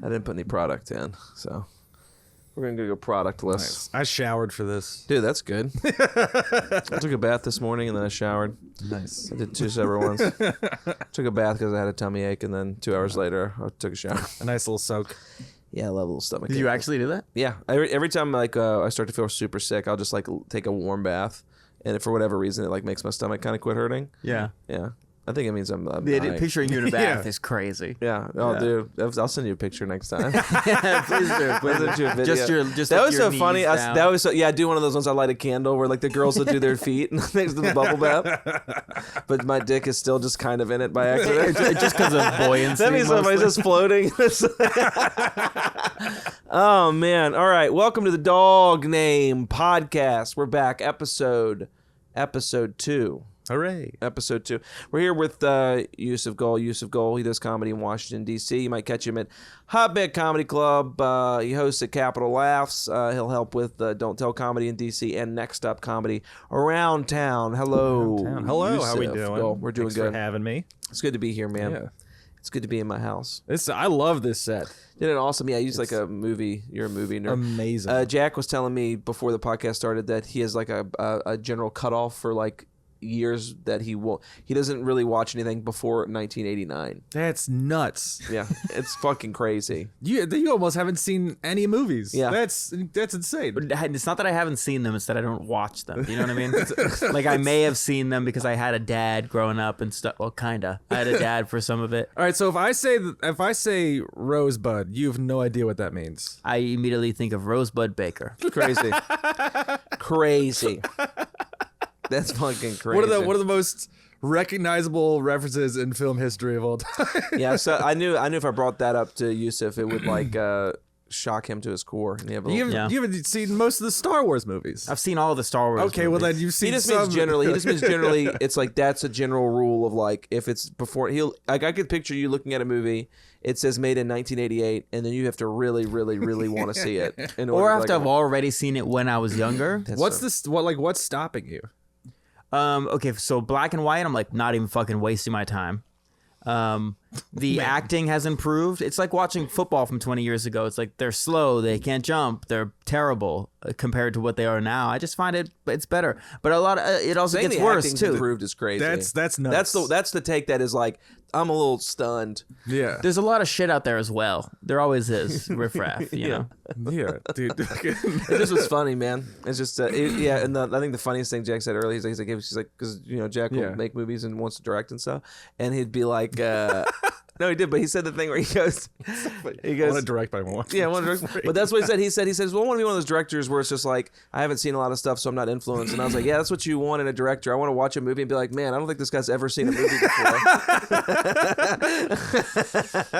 I didn't put any product in, so we're gonna go productless. Nice. I showered for this. Dude, that's good. I took a bath this morning and then I showered. Nice. I did 2 separate ones. Took a bath because I had a tummy ache, and then 2 hours later I took a shower. A nice little soak. Yeah, I love a little stomach. Did you actually do that? Yeah, every time like I start to feel super sick, I'll just like take a warm bath, and if for whatever reason it like makes my stomach kind of quit hurting. Yeah. Yeah, I think it means I'm Picturing you in a bath Yeah. is crazy. Yeah. Oh, dude, I'll send you a picture next time. Please do. I'll send you a video. Just that like was your so funny. knees down. That was so, yeah. I do one of those ones. I light a candle where like the girls will do their feet next to the bubble bath, but my dick is still just kind of in it by accident. just because of buoyancy. That means somebody's just floating. Oh man! All right, welcome to the Dog Name Podcast. We're back, episode 2. Hooray. Episode 2. We're here with Yusuf Goal. Yusuf Goal, he does comedy in Washington, D.C. You might catch him at Hotbed Comedy Club. He hosts at Capital Laughs. He'll help with Don't Tell Comedy in D.C. and Next Up Comedy around town. Hello. Hello, Yusuf how we doing? Goal. We're doing Thanks good. for having me. It's good to be here, man. Yeah. It's good to be in my house. I love this set. Did it awesome. Yeah, he's like a movie. You're a movie nerd. Amazing. Jack was telling me before the podcast started that he has like a general cutoff for like years that he doesn't really watch anything before 1989. That's nuts. Yeah, it's fucking crazy. You almost haven't seen any movies. Yeah. That's insane. But it's not that I haven't seen them; it's that I don't watch them. You know what I mean? Like I may have seen them because I had a dad growing up and stuff. Well, kinda. I had a dad for some of it. All right, so if I say Rosebud, you have no idea what that means. I immediately think of Rosebud Baker. Crazy. Crazy. That's fucking crazy. What are the most recognizable references in film history of all time? Yeah, so I knew if I brought that up to Yusuf, it would like shock him to his core. And You haven't seen most of the Star Wars movies. I've seen all of the Star Wars. Okay, well movies. then you've seen. He just some. means generally. It's like that's a general rule of like if it's before I could picture you looking at a movie. It says made in 1988, and then you have to really, really, really want to see it. Or after I've already seen it when I was younger. What's stopping you? Okay, so black and white, I'm like not even fucking wasting my time. The acting has improved. It's like watching football from 20 years ago. It's like they're slow, they can't jump, they're terrible compared to what they are now. I just find it's better, but a lot of it also Saying gets the worse acting's too. improved is crazy. That's nuts. That's the take that is like I'm a little stunned. Yeah. There's a lot of shit out there as well. There always is riffraff, you know. Yeah, dude. It just was funny, man. It's just yeah. And I think the funniest thing Jack said earlier, she's like, because Jack will make movies and wants to direct and stuff, and he'd be like. No, he did, but he said the thing where he goes, I want to direct by one. Yeah, I want to direct. But that's what he said. He says, well, I want to be one of those directors where it's just like, I haven't seen a lot of stuff, so I'm not influenced. And I was like, yeah, that's what you want in a director. I want to watch a movie and be like, man, I don't think this guy's ever seen a movie before.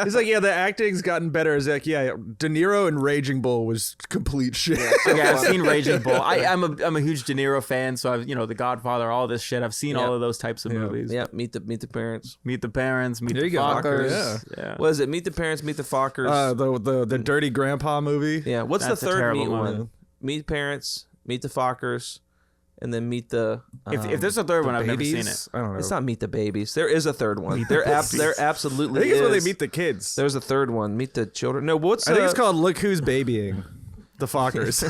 He's like, yeah, the acting's gotten better. He's like, yeah, De Niro in Raging Bull was complete shit. Okay, I've seen Raging Bull. I'm a huge De Niro fan, so I've The Godfather, all this shit. I've seen all of those types of movies. Yeah, Meet the Parents. Meet the Parents, Meet There the you go. Fockers. Yeah. What is it? Meet the Parents, Meet the Fockers. The Dirty Grandpa movie. Yeah. What's That's the a third terrible Meet one. one? Meet Parents, Meet the Fockers, and then Meet the. If there's a third one, I've never seen it. I don't know. It's not Meet the Babies. There is a third one. There absolutely I think it's is. when they meet the kids. There's a third one. Meet the Children. No, what's I think it's called Look Who's Babying. The Fockers.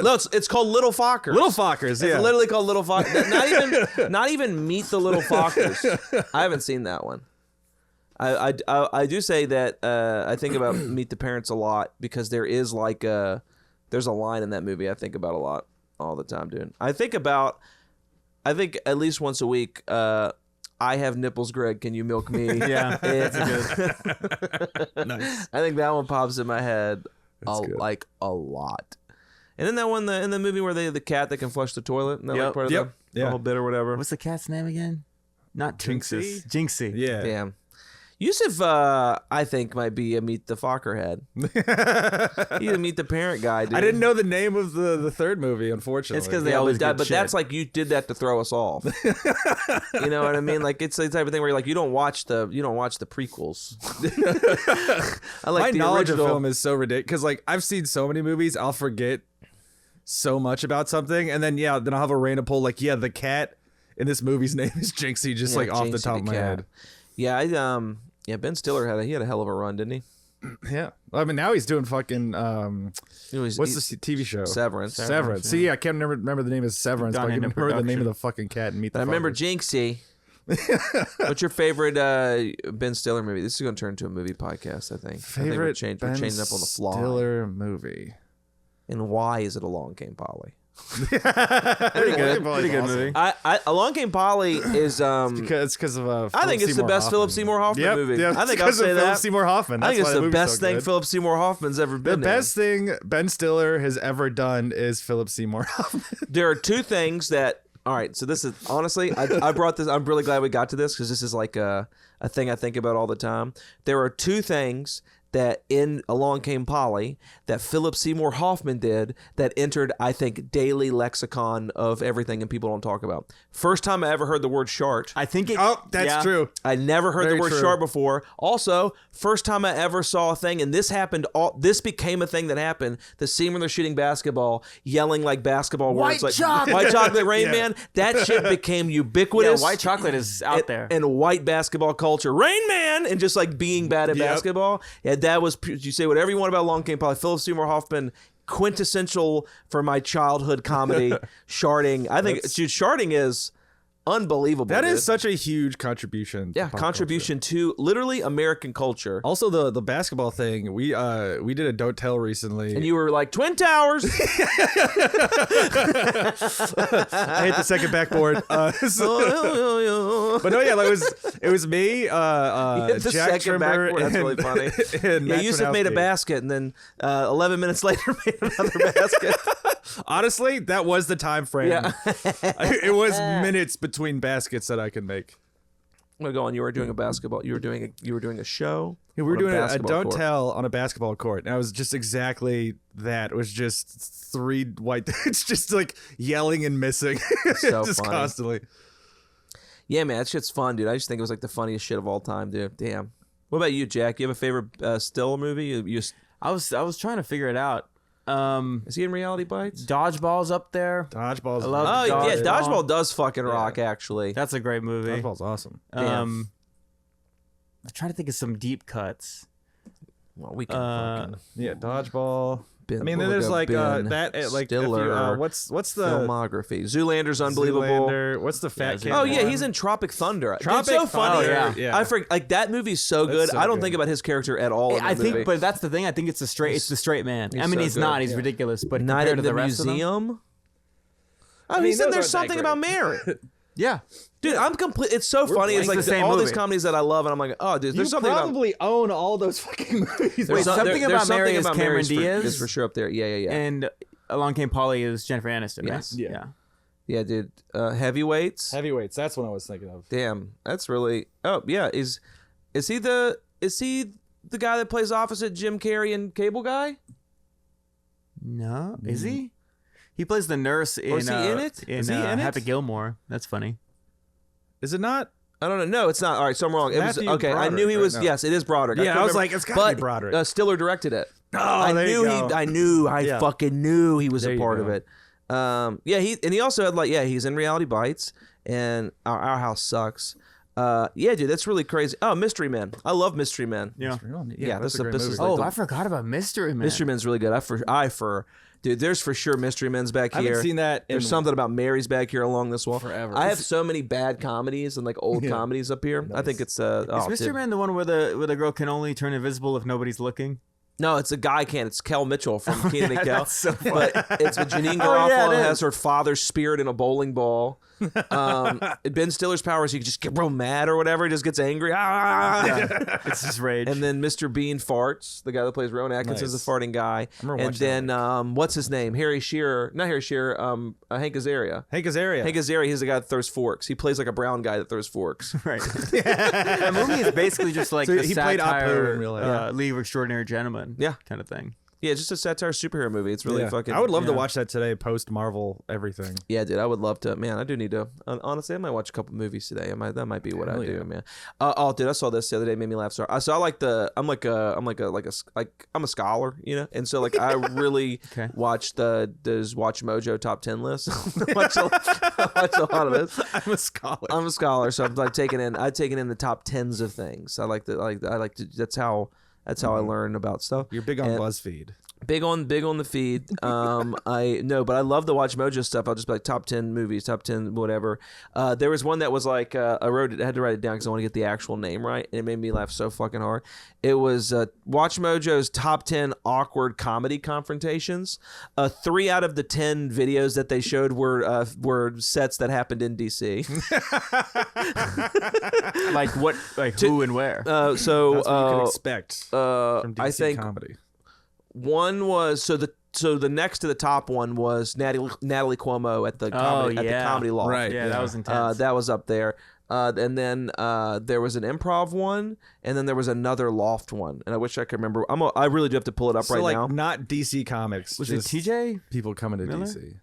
No, it's called Little Fockers. Little Fockers, yeah. It's literally called Little Fockers. Not even Meet the Little Fockers. I haven't seen that one. I do say that I think about Meet the Parents a lot because there is like there's a line in that movie I think about a lot all the time, dude. I think at least once a week. I have nipples, Greg. Can you milk me? Yeah, It's Nice. I think that one pops in my head good. like a lot. And then that one in the movie where they have the cat that can flush the toilet. Isn't that like part of the whole bit or whatever? What's the cat's name again? Not Jinxie? Jinxie. Yeah. Damn. Yusuf, I think, might be a Meet the Focker head. He's a Meet the Parent guy, dude. I didn't know the name of the third movie, unfortunately. It's because they always get but shit. that's like you did that to throw us off. You know what I mean? Like it's the type of thing where you're like you don't watch the prequels. I like my the knowledge original. of film is so ridiculous because like I've seen so many movies, I'll forget so much about something, and then then I'll have a random pull like the cat in this movie's name is Jinxie, just like off the Jinxie top of my cat. head. Yeah, Ben Stiller had a hell of a run, didn't he? Yeah. I mean, now he's doing fucking He's what's the TV show? Severance. Severance. See, I can't remember the name of Severance, but I can remember the name of the fucking cat and Meet the I remember Fockers. Jinxie. What's your favorite Ben Stiller movie? This is going to turn into a movie podcast, I think. Favorite we're changing up on the fly. Stiller movie. And why is it Along Came Polly? Pretty good. Pretty good movie. Along Came Polly is because of I think it's the best Philip Seymour Hoffman movie. Yep, I think I'll say Philip that. Seymour Hoffman. I think That's it's why the movie's best so thing good. Philip Seymour Hoffman's ever been The in. best thing Ben Stiller has ever done is Philip Seymour Hoffman. There are two things that. All right, so this is honestly, I brought this. I'm really glad we got to this because this is like a thing I think about all the time. There are two things that in Along Came Polly that Philip Seymour Hoffman did that entered, I think, daily lexicon of everything and people don't talk about. First time I ever heard the word shart. I think it. Oh, that's true. I never heard Very the word true. shart before. Also, first time I ever saw a thing, and this happened. This became a thing that happened. The scene when they're shooting basketball, yelling like basketball words, like "White Chocolate Rain Yeah. Man." That shit became Yeah, ubiquitous. white chocolate is out there. And white basketball culture, Rain Man, and just like being bad at Yep. basketball. Yeah, that was. You say whatever you want about Long Came Polly. Philip Seymour Hoffman, quintessential for my childhood comedy. Sharting, I think, dude, Sharting is unbelievable. That dude. is such a huge contribution. Yeah, to pop contribution to literally American culture. culture. Also, the basketball thing. We did a Don't Tell recently. And you were like, Twin Towers. I hit the second backboard. But no, yeah, like, it was me, The Jack second Trimber, backboard, that's really funny. and Yeah, Matt Yusuf made a Trinowski. basket, and then 11 minutes later made another basket. Honestly, that was the time frame. Yeah. It was minutes between baskets that I could make. Well, go on. You were doing a basketball. You were doing a show. Yeah, we were on doing a basketball Don't court. Tell on a basketball court, and I was just exactly that. It was just three white dudes just like yelling and missing, So just funny. constantly. Yeah, man, that shit's fun, dude. I just think it was like the funniest shit of all time, dude. Damn. What about you, Jack? You have a favorite still movie? I was trying to figure it out. Is he in Reality Bites? Dodgeball's up there. Dodgeball's I love Oh yeah, Dodgeball. Dodgeball does fucking rock. Actually, That's a great movie. Dodgeball's awesome. I'm trying to think of some deep cuts. well, we can fucking. Yeah, Dodgeball. Ben, I mean, we'll then there's go like Ben that like if you, Stiller. what's the Filmography. Zoolander's unbelievable. Zoolander, what's the fat kid? Oh yeah, one? he's in Tropic Thunder. It's Tropic so funny. Thunder, yeah. I forget, like that movie's so good. so I don't good. think about his character at all. In I the movie. think, but that's the thing. I think it's the straight man. I mean, so he's good. not. He's ridiculous. But Night compared at to the the rest of them, Museum. Oh, mean, he said those there's aren't that something great. about Mary. yeah. Dude, I'm complete. It's so funny. It's it's like the same all these movie. comedies that I love, and I'm like, oh, dude, You there's something about. probably own all those fucking movies. There's something about Mary is Cameron Mary's Diaz? is for sure up there. Yeah. And Along Came Polly is Jennifer Aniston. Yes. Right? Yeah. Yeah, dude. Heavyweights. Heavyweights. That's what I was thinking of. Damn, that's really. Oh yeah, is he the guy that plays opposite Jim Carrey in Cable Guy? No, is he? He plays the nurse in. is he in it? In, Is he in it? Happy Gilmore. That's funny. Is it not? I don't know. No, it's not. All right, so I'm wrong. It was Matthew okay. I knew he Broderick, was. right? No. Yes, it is Broderick. Yeah, couldn't I was remember- like, it's gotta be but, Broderick. Stiller directed it. Oh, I there knew you go. I Yeah. fucking knew he was There a you part go. of it. Yeah, he also had he's in Reality Bites and Our House Sucks. Yeah, dude, that's really crazy. Oh, Mystery Men. I love Mystery Men. Yeah. Yeah, that's this a great is movie. like Oh, the- I forgot about Mystery Man. Mystery Men's really good. Dude, there's for sure Mystery Men's back I here. haven't seen that in There's something about Mary's back here along this wall. Forever. I have so many bad comedies and like old comedies up here. I think it's Is Mystery Man the one where the girl can only turn invisible if nobody's looking? No, it's a guy can. It's Kel Mitchell from Kenan and Kel. That's so But it's with Janine Oh, Garofalo yeah, it is. has her father's spirit in a bowling ball. Ben Stiller's power is he can just get real mad or whatever. He just gets angry. It's just rage. And then Mr. Bean farts. The guy that plays Rowan Atkinson's Nice. a farting guy. remember And watching then what's his name? Not Harry Shearer. Hank Azaria. Hank Azaria. Hank Azaria, he's the guy that throws forks. He plays like a brown guy that throws forks. right. The movie is basically just like So the he played Apu satire, in real life. League of Extraordinary Gentlemen. Yeah. kind of thing. Yeah, just a satire superhero movie. It's really Yeah. fucking. I would love to yeah. watch that today, post Marvel everything. Yeah, dude, I would love to. Man, I do need to. Honestly, I might watch a couple movies today. That might be what I Hell do, yeah. man. Oh, dude, I saw this the other day. It made me laugh. So I'm a scholar, you know, and so like I really Okay. watch Watch Mojo top 10 list. watch a lot of this. I'm a scholar. I'm a scholar, so I'm like taking in the top 10s of things. I like to. That's how That's how I learn about stuff. You're big on And- BuzzFeed. Big on the feed. But I love the Watch Mojo stuff. I'll just be like top 10 movies, top 10 whatever. There was one that was like I had to write it down because I want to get the actual name right, and it made me laugh so fucking hard. It was Watch Mojo's top 10 awkward comedy confrontations. 3 out of the 10 videos that they showed were sets that happened in DC. Like what? Like who and where? That's what you can expect from DC I think comedy. one was so the next to the top one was Natalie Cuomo at the comedy loft. Right. Yeah, that was intense. That was up there. And then there was an improv one, and then there was another loft one. And I wish I could remember. I really do have to pull it up So right like now. not DC Comics. Was it just TJ? people coming to Miller? DC?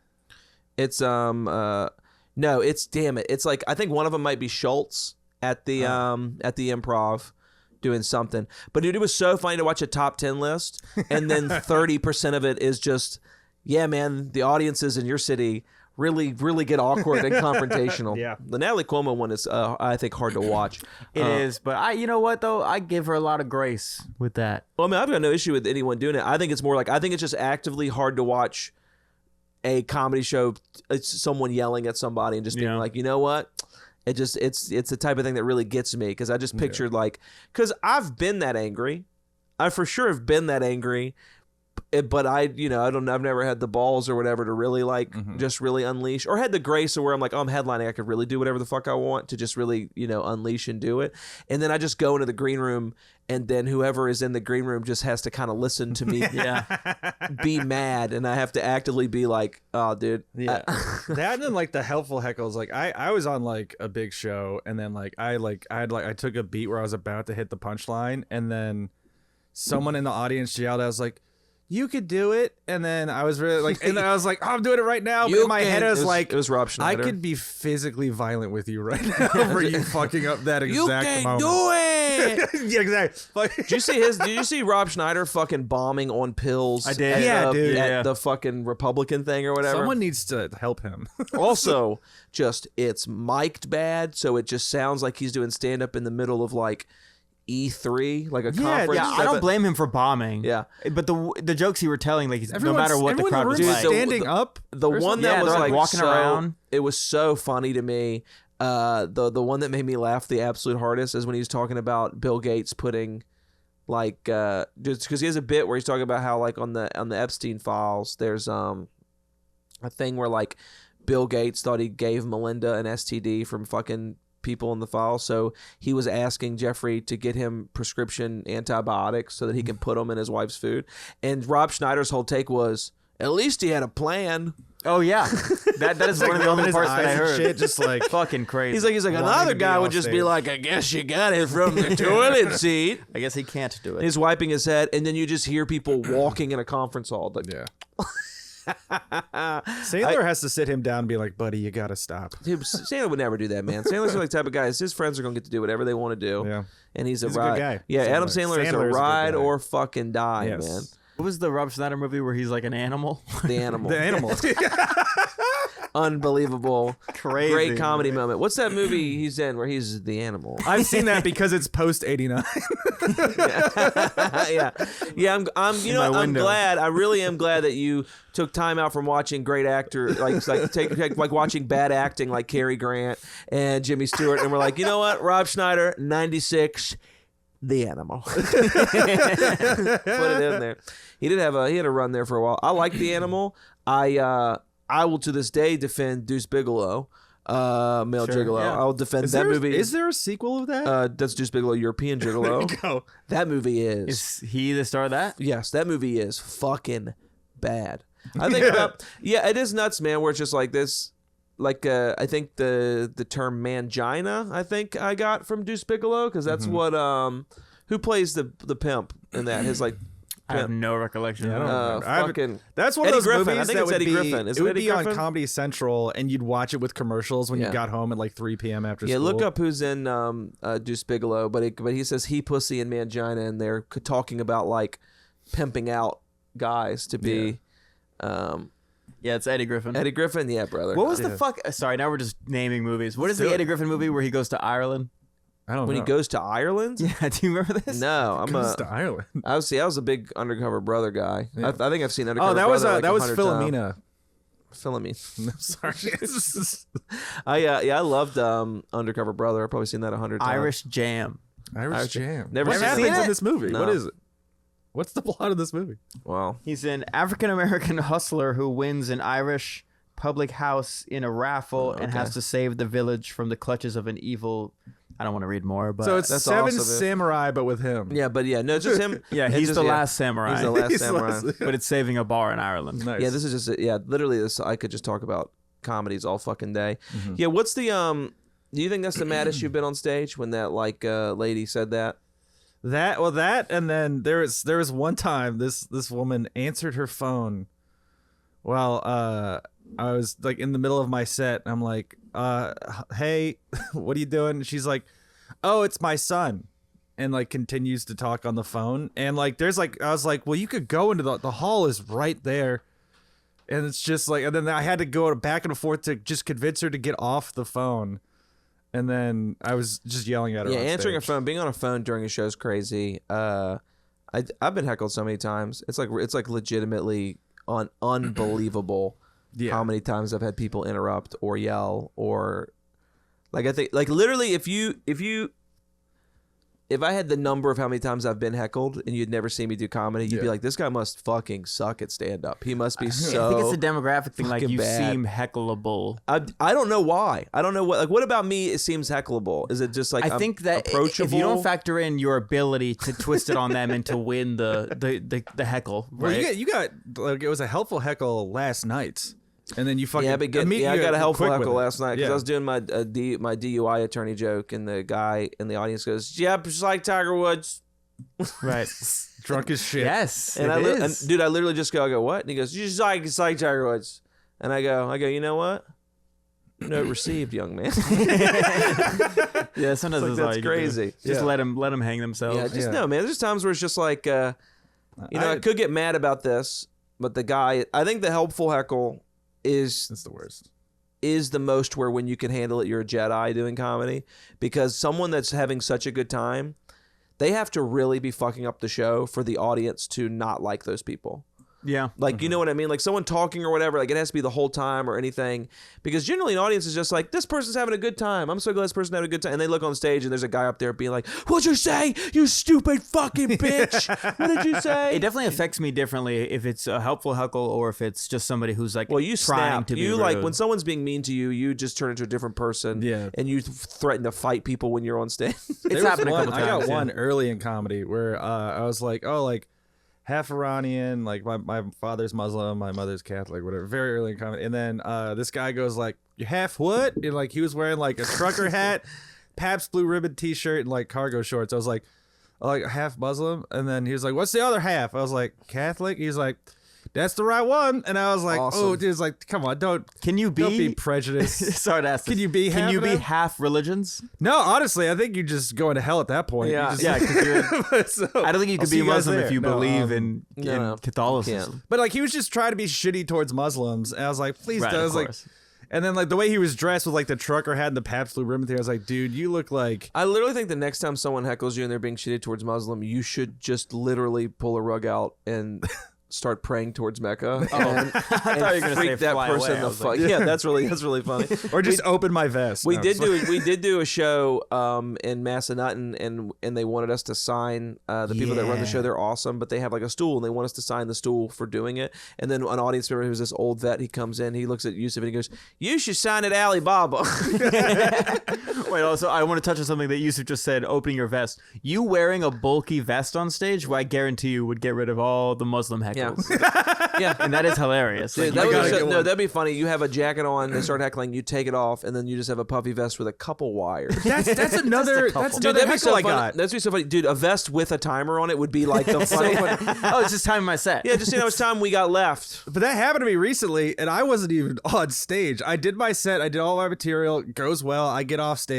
It's no, it's damn it. It's like I think one of them might be Schultz at the improv doing something. But dude, it was so funny to watch a top 10 list, and then 30% of it is just, yeah, man, the audiences in your city really, really get awkward and confrontational. Yeah. The Natalie Cuomo one is, I think, hard to watch. It is, but you know what though? I give her a lot of grace with that. Well, I mean, I've got no issue with anyone doing it. I think it's more like, I think it's just actively hard to watch a comedy show. It's someone yelling at somebody and just being like, you know what? It's the type of thing that really gets me, because I just pictured like, because I've been that angry. I for sure have been that angry, but I've never had the balls or whatever to really like just really unleash, or had the grace of where I'm like, oh, I'm headlining, I could really do whatever the fuck I want to just really, unleash and do it. And then I just go into the green room, and then whoever is in the green room just has to kind of listen to me be mad, and I have to actively be like, oh, dude. Yeah. That and then like the helpful heckles. Like I was on like a big show, and then I took a beat where I was about to hit the punchline, and then someone in the audience yelled, I was like, you could do it. And then I was really like, and I was like, oh, I'm doing it right now. But in my head, I was like, it was Rob I Schneider. could be physically violent with you right now for you fucking up that exact You can't moment. do it. Yeah, exactly. Did you see Rob Schneider fucking bombing on pills? I did. At Yeah, dude. At the fucking Republican thing or whatever. Someone needs to help him. Also, just it's mic'd bad, so it just sounds like he's doing stand up in the middle of like E3, like a conference. Yeah, I don't blame him for bombing. Yeah. But the jokes he were telling, like no matter what the crowd was was like. standing up. The one that Yeah, was they're, like walking around. It was so funny to me. The one that made me laugh the absolute hardest is when he was talking about Bill Gates putting like just because he has a bit where he's talking about how like on the Epstein files there's a thing where like Bill Gates thought he gave Melinda an STD from fucking people in the file, so he was asking Jeffrey to get him prescription antibiotics so that he can put them in his wife's food. And Rob Schneider's whole take was, at least he had a plan. Oh yeah, that is one of the only parts that I heard. Shit, just like Fucking crazy. He's like Wanting another to be guy would off just be stage. like, I guess you got it from the toilet seat. I guess he can't do And it. he's wiping his head, and then you just hear people walking in a conference hall. Like, yeah. Sandler has to sit him down and be like, buddy, you gotta stop. dude, Sandler would never do that, man. Sandler's the type of guy. His friends are gonna get to do whatever they want to do. Yeah. And he's a He's a good ride. guy. Yeah, Adam Sandler. Sandler is a Sandler's a good ride guy. or fucking die, Yes. man. What was the Rob Schneider movie where he's like an animal? The animal. The animal. Unbelievable. Crazy. Great comedy moment. What's that movie he's in where he's the animal? I've seen that because it's post 89. Yeah. I'm window. glad. I really am glad that you took time out from watching great actor, like watching bad acting like Cary Grant and Jimmy Stewart, and we're like, you know what, Rob Schneider, 96, the animal. Put it in there. He had a run there for a while. I like the animal. I will to this day defend Deuce Bigelow, male gigolo. yeah. I'll defend that movie. Is there a sequel of that? That's Deuce Bigelow, European Gigolo. Go. That movie is. Is he the star of that? Yes, that movie is fucking bad. I think about it is nuts, man. Where it's just like this, like I think the term mangina. I think I got from Deuce Bigelow because that's what who plays the pimp in that his like. I have no recollection. Yeah, I of don't that. remember. I haven't- Fucking That's one Eddie of those Griffin. movies I think that it's would Eddie be, Griffin. Is it it would Eddie be on Griffin? Comedy Central, and you'd watch it with commercials when Yeah. you got home at like 3 p.m. after yeah. school. Look up who's in Deuce Bigelow, but he says he, pussy, and mangina, and they're talking about like pimping out guys to be. Yeah, it's Eddie Griffin. Eddie Griffin, yeah, brother. What was the fuck? Sorry, now we're just naming movies. What is the Do it. Eddie Griffin movie where he goes to Ireland? I don't when know. he goes to Ireland. Yeah, do you remember this? No, Goes to Ireland. I was a big Undercover Brother guy. Yeah. I think I've seen Undercover. Oh, that was Brother like that was 100 times. Philomena. Philomena. No, sorry. I loved Undercover Brother. I've probably seen that 100 times. Irish Jam. Irish Jam. Never What seen happens it. in this movie? No. What is it? What's the plot of this movie? Wow. He's an African American hustler who wins an Irish public house in a raffle and has to save the village from the clutches of an evil. I don't want to read more, but So it's that's Seven awesome. Samurai, but with him. Yeah, but no, it's just him. yeah, It's he's just- the yeah. last samurai. He's the last He's the samurai. last- but it's saving a bar in Ireland. Nice. Yeah, this is just literally this. I could just talk about comedies all fucking day. Mm-hmm. Yeah, what's the Do you think that's the maddest you've been on stage when that lady said that? That and then there was one time this woman answered her phone while I was like in the middle of my set. And I'm like, hey, what are you doing? And she's like, oh, it's my son, and like continues to talk on the phone. And like there's like I was like, well, you could go into the hall is right there. And it's just like, and then I had to go back and forth to just convince her to get off the phone. And then I was just yelling at her. Yeah, on answering a stage. phone, being on a phone during a show is crazy. I've been heckled so many times. It's like legitimately unbelievable Yeah. how many times I've had people interrupt or yell or like I think like literally if I had the number of how many times I've been heckled and you'd never seen me do comedy, you'd be Yeah. like, this guy must fucking suck at stand up. He must be I so. think it's a demographic thing. Like fucking you bad. seem heckleable. I don't know why. I don't know what about me it seems heckleable. Is it just like I think that approachable? if you don't factor in your ability to twist it on them and to win the heckle, Well, right? you got like it was a helpful heckle last night, and then you fucking I got a helpful heckle last night because Yeah. I was doing my my DUI attorney joke, and the guy in the audience goes, "Yep, just like Tiger Woods." right. drunk as shit. Yes, And it is. dude, I literally just go, "What?" And he goes, "It's like Tiger Woods." And I go, you know what? Note received, young man. Yeah, sometimes It's like, that's all that's you can do. crazy. Just Yeah. let them hang themselves. Yeah, just Yeah. no, man. There's times where it's just like, I could get mad about this, but the guy, I think the helpful heckle is It's the worst. the most where when you can handle it, you're a Jedi doing comedy, because someone that's having such a good time, they have to really be fucking up the show for the audience to not like those people. Yeah. Like, you know what I mean? Like someone talking or whatever, like it has to be the whole time or anything. Because generally an audience is just like, this person's having a good time. I'm so glad this person had a good time. And they look on stage and there's a guy up there being like, what'd you say? You stupid fucking bitch. What did you say? It definitely affects me differently if it's a helpful heckle or if it's just somebody who's like Well, you trying snap. to be You rude. like when someone's being mean to you, you just turn into a different person. Yeah. And you threaten to fight people when you're on stage. It's happened a one, couple I got times. one early in comedy where I was like, oh, like half Iranian, like my father's Muslim, my mother's Catholic, whatever. Very early in comedy, and then this guy goes like, "You half what?" And like he was wearing like a trucker hat, Pabst Blue Ribbon T-shirt, and like cargo shorts. I was like half Muslim, and then he was like, "What's the other half?" I was like, "Catholic." He's like, "That's the right one," and I was like, Awesome. "Oh, dude, it's like, come on, don't Can you be be prejudiced." Sorry to ask. Can you be Can half you of be them? half religions? No, honestly, I think you're just going to hell at that point. Yeah. You just- Yeah, 'cause you're- So, I don't think you I'll could see be you guys Muslim there. if you No, believe in no, Catholicism. But like he was just trying to be shitty towards Muslims, and I was like, please Right, don't. I of was like, course. and then like the way he was dressed with like the trucker hat and the Pabst Blue Ribbon thing, I was like, dude, you look like I literally think the next time someone heckles you and they're being shitty towards Muslim, you should just literally pull a rug out and start praying towards Mecca. And, I thought you were gonna freak say that fly person away. I the was fuck. like, Yeah, that's really funny. or just open my vest. We No, did it's like- do a show in Massanutten, and they wanted us to sign the people that run the show. They're awesome, but they have like a stool, and they want us to sign the stool for doing it. And then an audience member who's this old vet, he comes in, he looks at Yusuf, and he goes, "You should sign at Alibaba." Wait, also, I want to touch on something that Yusuf just said, opening your vest. You wearing a bulky vest on stage, well, I guarantee you would get rid of all the Muslim Yeah, heckles. yeah. And that is hilarious. Dude, Like, that I would gotta be get so, no, one. that'd be funny. You have a jacket on, they start heckling, you take it off, and then you just have a puffy vest with a couple wires. that's another couple. that's Dude, another that'd be heckle so I funny. got. That'd be so funny, dude. A vest with a timer on it would be like the funny. oh, it's just time my set. Yeah, just how much time we got left. But that happened to me recently, and I wasn't even on stage. I did my set, I did all my material, it goes well. I get off stage.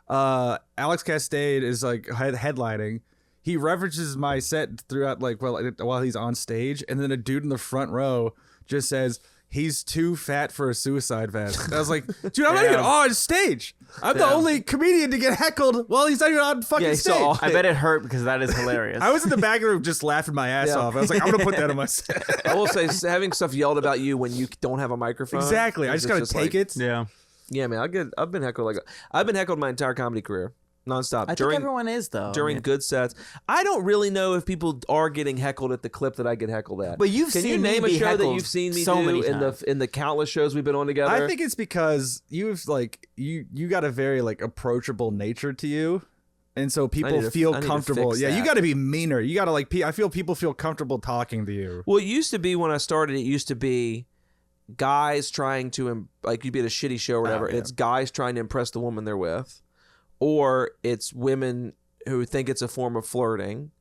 Alex Castade is like headlining. He references my set throughout, like while he's on stage, and then a dude in the front row just says, he's too fat for a suicide vest. And I was like, dude, I'm not even on stage. I'm the only comedian to get heckled while he's not even on fucking stage. I bet it hurt because that is hilarious. I was in the back of the room just laughing my ass off. I was like, I'm gonna put that on my set. I will say, having stuff yelled about you when you don't have a microphone. Exactly. I just gotta take it. Yeah. Yeah, man. I've been heckled I've been heckled my entire comedy career. Nonstop. I think everyone is though. During good sets. I don't really know if people are getting heckled at the clip that I get heckled at. But you've Can seen you me name a be show that heckled you've seen me so do many in times. the countless shows we've been on together? I think it's because you've like you got a very like approachable nature to you. And so people feel comfortable. Yeah, you got to be meaner. You got to like I feel people feel comfortable talking to you. Well, it used to be when I started, it used to be guys trying to like you'd be at a shitty show or whatever. And it's guys trying to impress the woman they're with. Or it's women who think it's a form of flirting,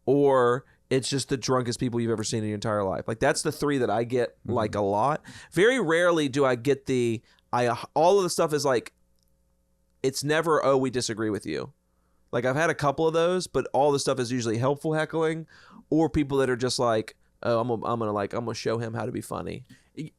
or it's just the drunkest people you've ever seen in your entire life. Like that's the three that I get like a lot. Very rarely do I get all of the stuff is like, it's never, oh, we disagree with you. Like I've had a couple of those, but all the stuff is usually helpful heckling, or people that are just like, oh, I'm gonna show him how to be funny,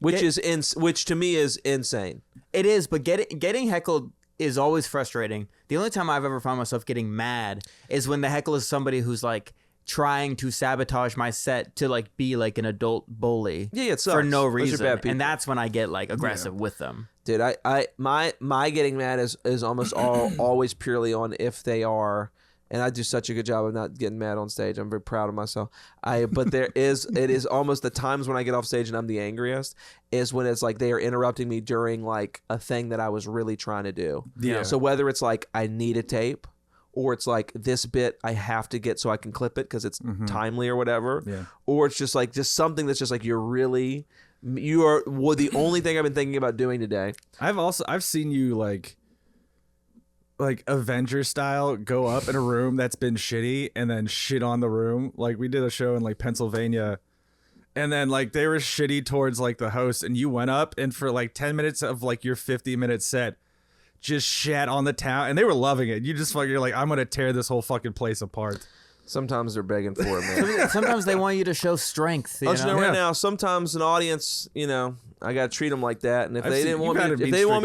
which to me is insane. It is, but getting heckled is always frustrating. The only time I've ever found myself getting mad is when the heckle is somebody who's like trying to sabotage my set to like be like an adult bully. Yeah, it sucks. For no Those are reason. bad people. And that's when I get like aggressive with them. Dude, my getting mad is almost always purely on if they are, and I do such a good job of not getting mad on stage. I'm very proud of myself. But it is almost the times when I get off stage and I'm the angriest is when it's like they are interrupting me during like a thing that I was really trying to do. Yeah. So whether it's like I need a tape, or it's like this bit I have to get so I can clip it because it's timely or whatever. Yeah. Or it's just something that's just like you are the only thing I've been thinking about doing today. I've seen you like Avenger style go up in a room that's been shitty and then shit on the room. Like we did a show in like Pennsylvania, and then like they were shitty towards like the host, and you went up and for like 10 minutes of like your 50-minute set just shat on the town, and they were loving it. You're like, I'm gonna tear this whole fucking place apart. Sometimes they're begging for it, man. Sometimes they want you to show strength. I'll just know right now, sometimes an audience, I gotta treat them like that, and if they didn't want me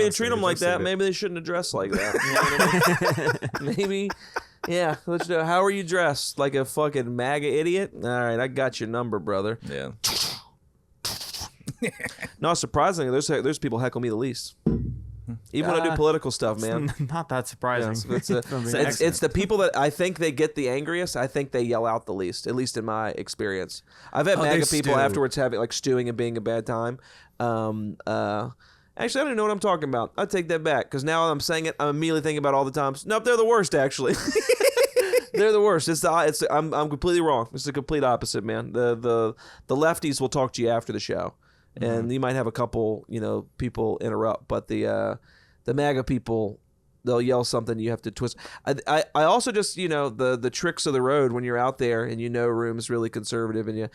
to treat them like that, maybe they shouldn't have dressed like that. You know what I mean? Maybe, yeah. Let's know. How are you dressed? Like a fucking MAGA idiot? All right, I got your number, brother. Yeah. No, surprisingly, there's people heckle me the least. Even when I do political stuff, man. Not that surprising. Yeah, it's the people that I think they get the angriest. I think they yell out the least, at least in my experience. I've had MAGA people afterwards having like stewing and being a bad time. Actually, I don't even know what I'm talking about. I take that back because now I'm saying it, I'm immediately thinking about all the times. Nope, they're the worst. Actually, they're the worst. I'm completely wrong. It's the complete opposite, man. The lefties will talk to you after the show. And you might have a couple, people interrupt, but the MAGA people, they'll yell something, you have to twist. I also just, the tricks of the road when you're out there and room's really conservative, and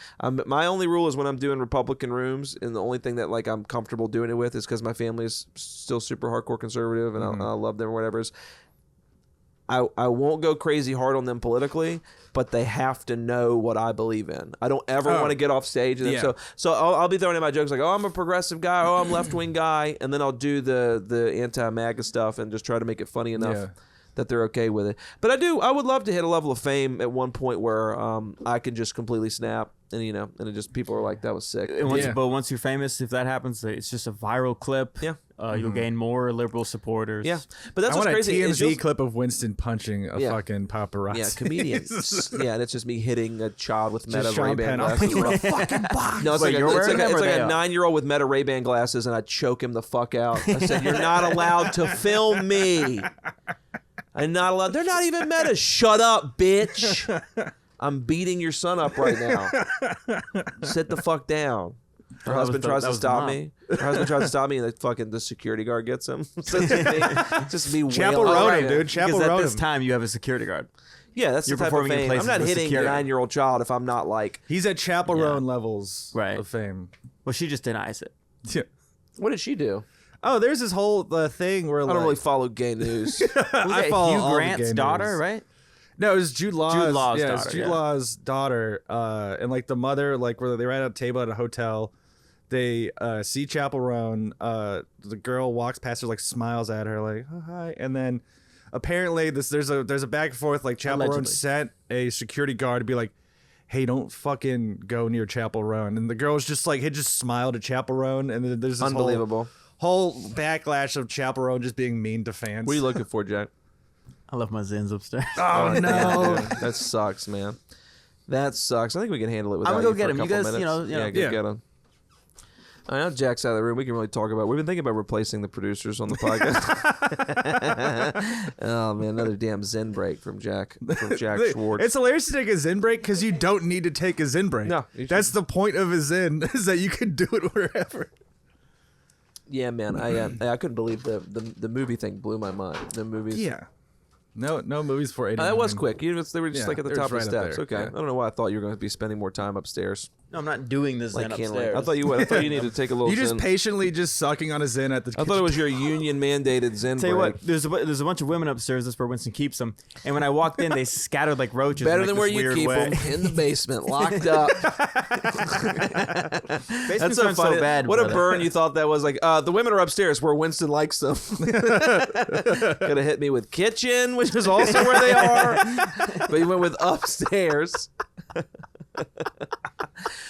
my only rule is when I'm doing Republican rooms, and the only thing that like I'm comfortable doing it with is because my family is still super hardcore conservative, and I love them or whatever. I won't go crazy hard on them politically, but they have to know what I believe in. I don't ever want to get off stage. And so I'll be throwing in my jokes like, oh, I'm a progressive guy. Oh, I'm left-wing guy. And then I'll do the anti-MAGA stuff and just try to make it funny enough that they're okay with it. But I would love to hit a level of fame at one point where I can just completely snap. And and it just people are like, that was sick. But once you're famous, if that happens, it's just a viral clip. Yeah. You'll gain more liberal supporters. Yeah, but that's what's crazy. I want a TMZ clip of Winston punching a fucking paparazzi. Yeah, comedians. Yeah, and it's just me hitting a child with Meta Sean Ray-Ban Penn, I'll glasses. put you in a fucking box. No, it's like a 9-year-old with Meta Ray-Ban glasses, and I choke him the fuck out. I said, "You're not allowed to film me. I'm not allowed. They're not even Meta. Shut up, bitch. I'm beating your son up right now. Sit the fuck down." Her husband tries to stop me. Her husband tries to stop me, and the security guard gets him. So it's just me Chapel Road him, dude. Chapel Road him. Because at this time, you have a security guard. Yeah, that's the type of fame. I'm not hitting a 9-year-old child if I'm not like... He's at Chapel Road levels of fame. Well, she just denies it. Yeah. What did she do? Oh, there's this whole thing where I don't really follow gay news. I follow Hugh Grant's daughter, right? No, it was Jude Law's daughter. It was Jude Law's daughter. And like the mother, like where they were at a table at a hotel. They see Chapel Roan. The girl walks past her, like smiles at her, like oh, hi, and then apparently there's a back and forth. Like Chapel Roan Allegedly. sent a security guard to be like, hey, don't fucking go near Chapel Roan. And the girl's just like, he just smiled at Chapel Roan, and then there's this Unbelievable. whole backlash of Chapel Roan just being mean to fans. What are you looking for, Jack? I left my Zins upstairs. Oh no! That sucks, man. That sucks. I think we can handle it without I'm gonna go you get for a him. You couple guys, minutes. yeah. Go Yeah. get him. I know Jack's out of the room. We can really talk about. We've been thinking about replacing the producers on the podcast. Oh man, another damn Zen break from Jack Schwartz. It's hilarious to take a Zen break because you don't need to take a Zen break. No, you that's the point of a Zen is that you can do it wherever. Yeah, man. I couldn't believe the movie thing blew my mind. The movies. Yeah. No movies for 89. That was quick. They were just Yeah, like at the they were top of the just right up steps. there. Okay. Yeah. I don't know why I thought you were going to be spending more time upstairs. No, I'm not doing this Like Zen Ken upstairs. I thought you would. I thought you needed to take a little. You just Zen. patiently just sucking on a Zen at the I thought it was your union mandated Zen Tell you break. what, there's a bunch of women upstairs. That's where Winston keeps them. And when I walked in, they scattered like roaches. Better in, like, than where this you weird keep way. them in the basement, locked up. Basements That's so aren't funny. so bad. What a brother. burn you thought that was. Like the women are upstairs where Winston likes them. Could have hit me with kitchen, which is also where they are, but you went with upstairs.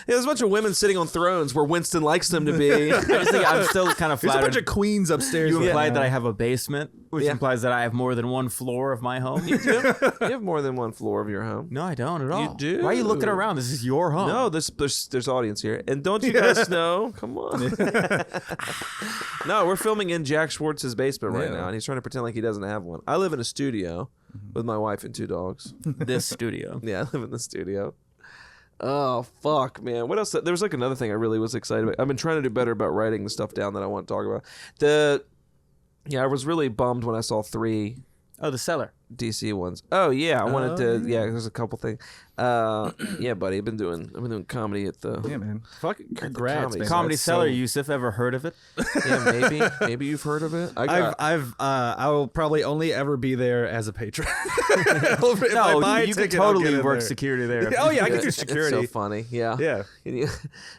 There's a bunch of women sitting on thrones where Winston likes them to be. I just think I'm still kind of There's a flattered. bunch of queens upstairs. You right implied now. that I have a basement, which Yeah. implies that I have more than one floor of my home. You have more than one floor of your home. No, I don't at all. do. Why are you looking around? This is your home. No, there's audience here, and don't you guys know? Come on. No, we're filming in Jack Schwartz's basement right Yeah. now, and he's trying to pretend like he doesn't have one. I live in a studio with my wife and 2 dogs. This studio. Yeah, I live in the studio. Oh fuck, man! What else? There was like another thing I really was excited about. I've been trying to do better about writing the stuff down that I want to talk about. I was really bummed when I saw 3 Oh, the cellar. DC ones. Oh yeah, I wanted to. Yeah, there's a couple things. Yeah, buddy, I've been doing comedy at the. Yeah, man. Fuck, congrats, comedy man. Comedy That's cellar. so- Yusuf, ever heard of it? Yeah, maybe you've heard of it. I will probably only ever be there as a patron. If I No, buy a you could ticket, I'll get totally in work there. security there. Oh yeah, I can do It's security. so funny. Yeah. Yeah.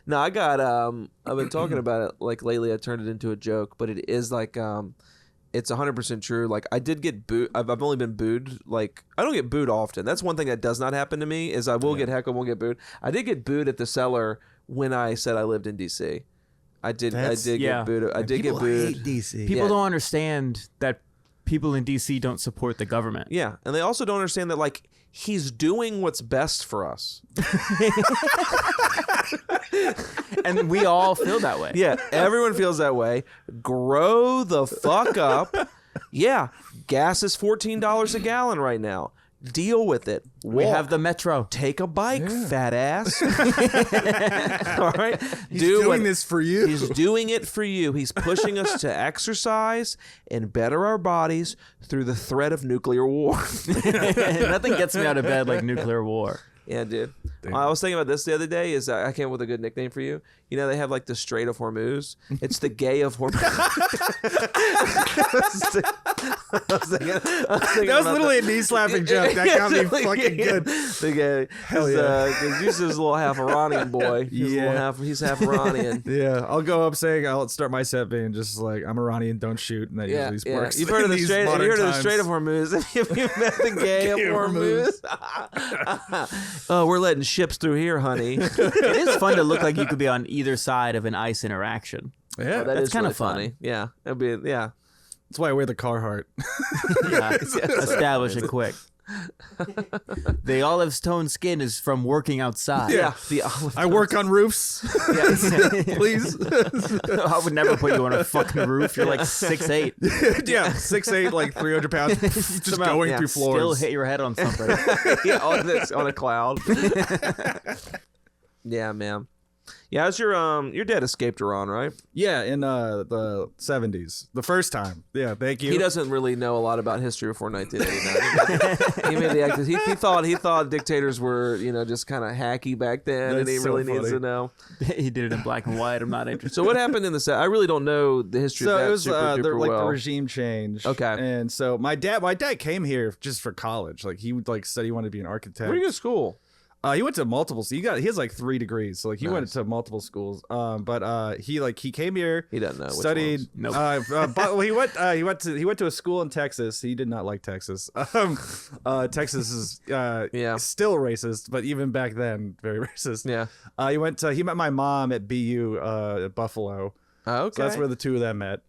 No, I got. I've been talking about it like lately. I turned it into a joke, but it is like it's 100% true. Like I did get booed. I've only been booed. Like I don't get booed often. That's one thing that does not happen to me. Is I will get heckled, won't get booed. I did get booed at the cellar when I said I lived in DC. I did yeah. get booed. I did get People booed. hate DC. People Yeah. don't understand that people in DC don't support the government. Yeah, and they also don't understand that like he's doing what's best for us. And we all feel that way. Yeah, everyone feels that way. Grow the fuck up. Yeah, gas is $14 a gallon right now. Deal with it. We Walk. have the metro. Take a bike, fat ass. All right, He's doing this for you. He's doing it for you. He's pushing us to exercise and better our bodies through the threat of nuclear war. Nothing gets me out of bed like nuclear war. Yeah, dude. I was thinking about this the other day. I came up with a good nickname for you. You know, they have like the Strait of Hormuz. It's the gay of Hormuz. That was literally a knee slapping joke. That got me fucking good. The gay. Hell yeah. Because Yusuf's a little half Iranian boy. He's half Iranian. Yeah, I'll go up saying I'll start my set being just like I'm Iranian, don't shoot, and that Yeah, usually yeah. works. You've heard of in the these Strait. Have you modern heard of the times. Strait of Hormuz? Have you met the gay of Gay of Hormuz? Oh, we're letting ships through here, honey. It is fun to look like you could be on either side of an ice interaction. Yeah, That That's is kinda really fun. funny. Yeah, it'd be yeah. that's why I wear the Carhartt. Yeah, establish it quick. The olive tone skin is from working outside. Yeah, the olive. I work on roofs. Please. I would never put you on a fucking roof. You're like 6'8". Yeah, 6'8", like 300 pounds, just Somehow, going yeah, through Still floors. hit your head on something. Yeah, on a cloud. Yeah, man. Yeah, how's your dad escaped Iran, right? Yeah, in the 70s, the first time. Yeah, thank you. He doesn't really know a lot about history before 1989. He made the act. He thought dictators were just kind of hacky back then, and That's he so really needs funny. to know. He did it in black and white. I'm not interested. So what happened in the set? I really don't know the history So of that it was super duper the well. regime change. Okay. And so my dad came here just for college. Like he would like said he wanted to be an architect. Where do you go to school? He went to multiple. He has like 3 degrees, so like he went to multiple schools. But he came here. He doesn't know. Studied. Nope. But well, he went to a school in Texas. He did not like Texas. Texas is still racist, but even back then very racist. Yeah. He met my mom at BU at Buffalo. Oh, okay. So that's where the two of them met.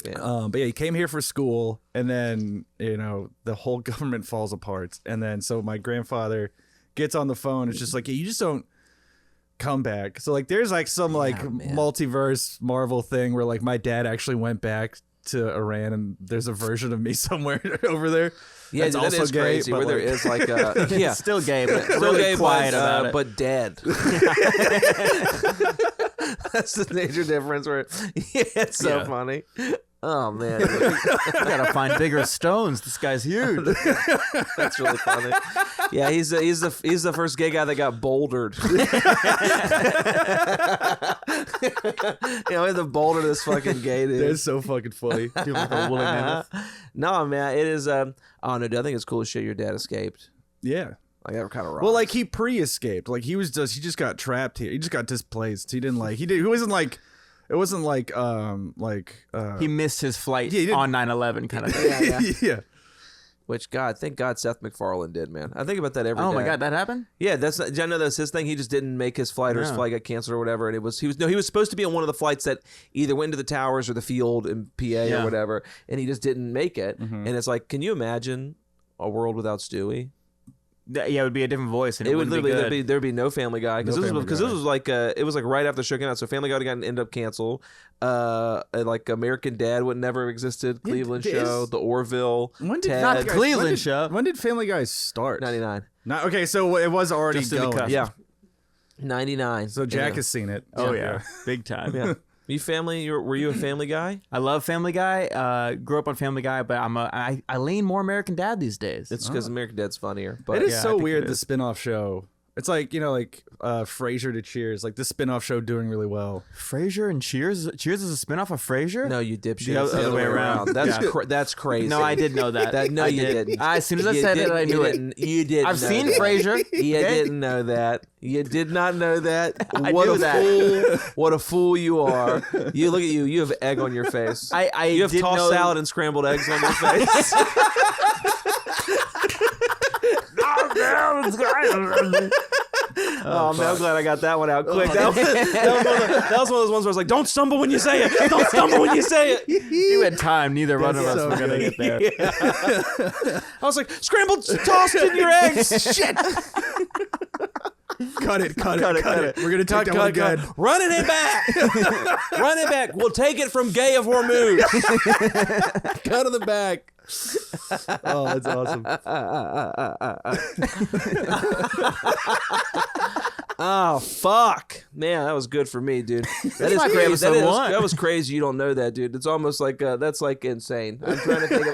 Yeah. But yeah, he came here for school, and then the whole government falls apart, and then so my grandfather gets on the phone. It's just like, yeah, you just don't come back. So like, there's like some multiverse Marvel thing where like my dad actually went back to Iran, and there's a version of me somewhere over there. Yeah, that's that also is gay, crazy. Where there is like yeah, Still gay, but still really gay, quiet about it. but dead. That's the major difference. Where it's so funny. Oh man, We gotta find bigger stones. This guy's huge. that's really funny. Yeah, he's the first gay guy that got bouldered. We have to boulder this fucking gay dude. That's so fucking funny. No, man, it is. Oh no, dude, I think it's cool as shit. Your dad escaped. Yeah. Like that kind of rocks. Well, like he pre-escaped. Like he just got trapped here. He just got displaced. He wasn't like. It wasn't like He missed his flight Yeah, he didn't- on 9/11 kind of thing. yeah. Which thank God Seth MacFarlane did, man. I think about that every day. Oh my God, that happened? Yeah, I know that's his thing. He just didn't make his flight, or his Yeah. flight got canceled or whatever. And he was supposed to be on one of the flights that either went to the towers or the field in PA Yeah. or whatever, and he just didn't make it. And it's like, can you imagine a world without Stewie? Yeah, it would be a different voice, and it, It would wouldn't be literally good. there'd be no Family Guy because No this Family Guy. was like it was like right after the show came out, so Family Guy ended up canceled. Like American Dad would never have existed. Cleveland it Show, is- the Orville, When did Ted, Not Guys, the when Cleveland did- show. When did Family Guy start? 99. Okay, so it was already Just in the going. cusp. Yeah, 99. So Jack Yeah. has seen it. Oh yeah, big time. Yeah. Were you a Family Guy? I love Family Guy. Grew up on Family Guy, but I lean more American Dad these days. It's because American Dad's funnier. But It is Yeah, I so think weird, it the is. spin-off show. It's like, Frasier to Cheers, like the spin-off show doing really well. Frasier and Cheers. Cheers is a spinoff of Frasier. no, you dipshit. The It's other way around. That's Yeah. that's crazy. No, I did know that. No, I you did. didn't. As soon as I You said it, didn't- I knew it. You didn't. I've know seen that. Frasier. You Okay? didn't know that. You did not know that. I What knew a that. fool! What a fool you are! You look at you. You have egg on your face. I you have did tossed know salad and scrambled eggs on your face. Oh man, I'm glad I got that one out quick. That was one of those ones where I was like, "Don't stumble when you say it. Don't stumble when you say it." You had time. Neither one of us so were gonna get there. I was like, "Scrambled, tossed in your eggs." Shit. Cut it. Cut it. We're going to take that one again. Running it back. Run it back. We'll take it from Gay of Hormuz. Cut to the back. Oh, that's awesome. Oh fuck, man, that was good for me, dude. That is my crazy. episode one. That was crazy. You don't know that, dude. It's almost like that's like insane. I'm trying to think of.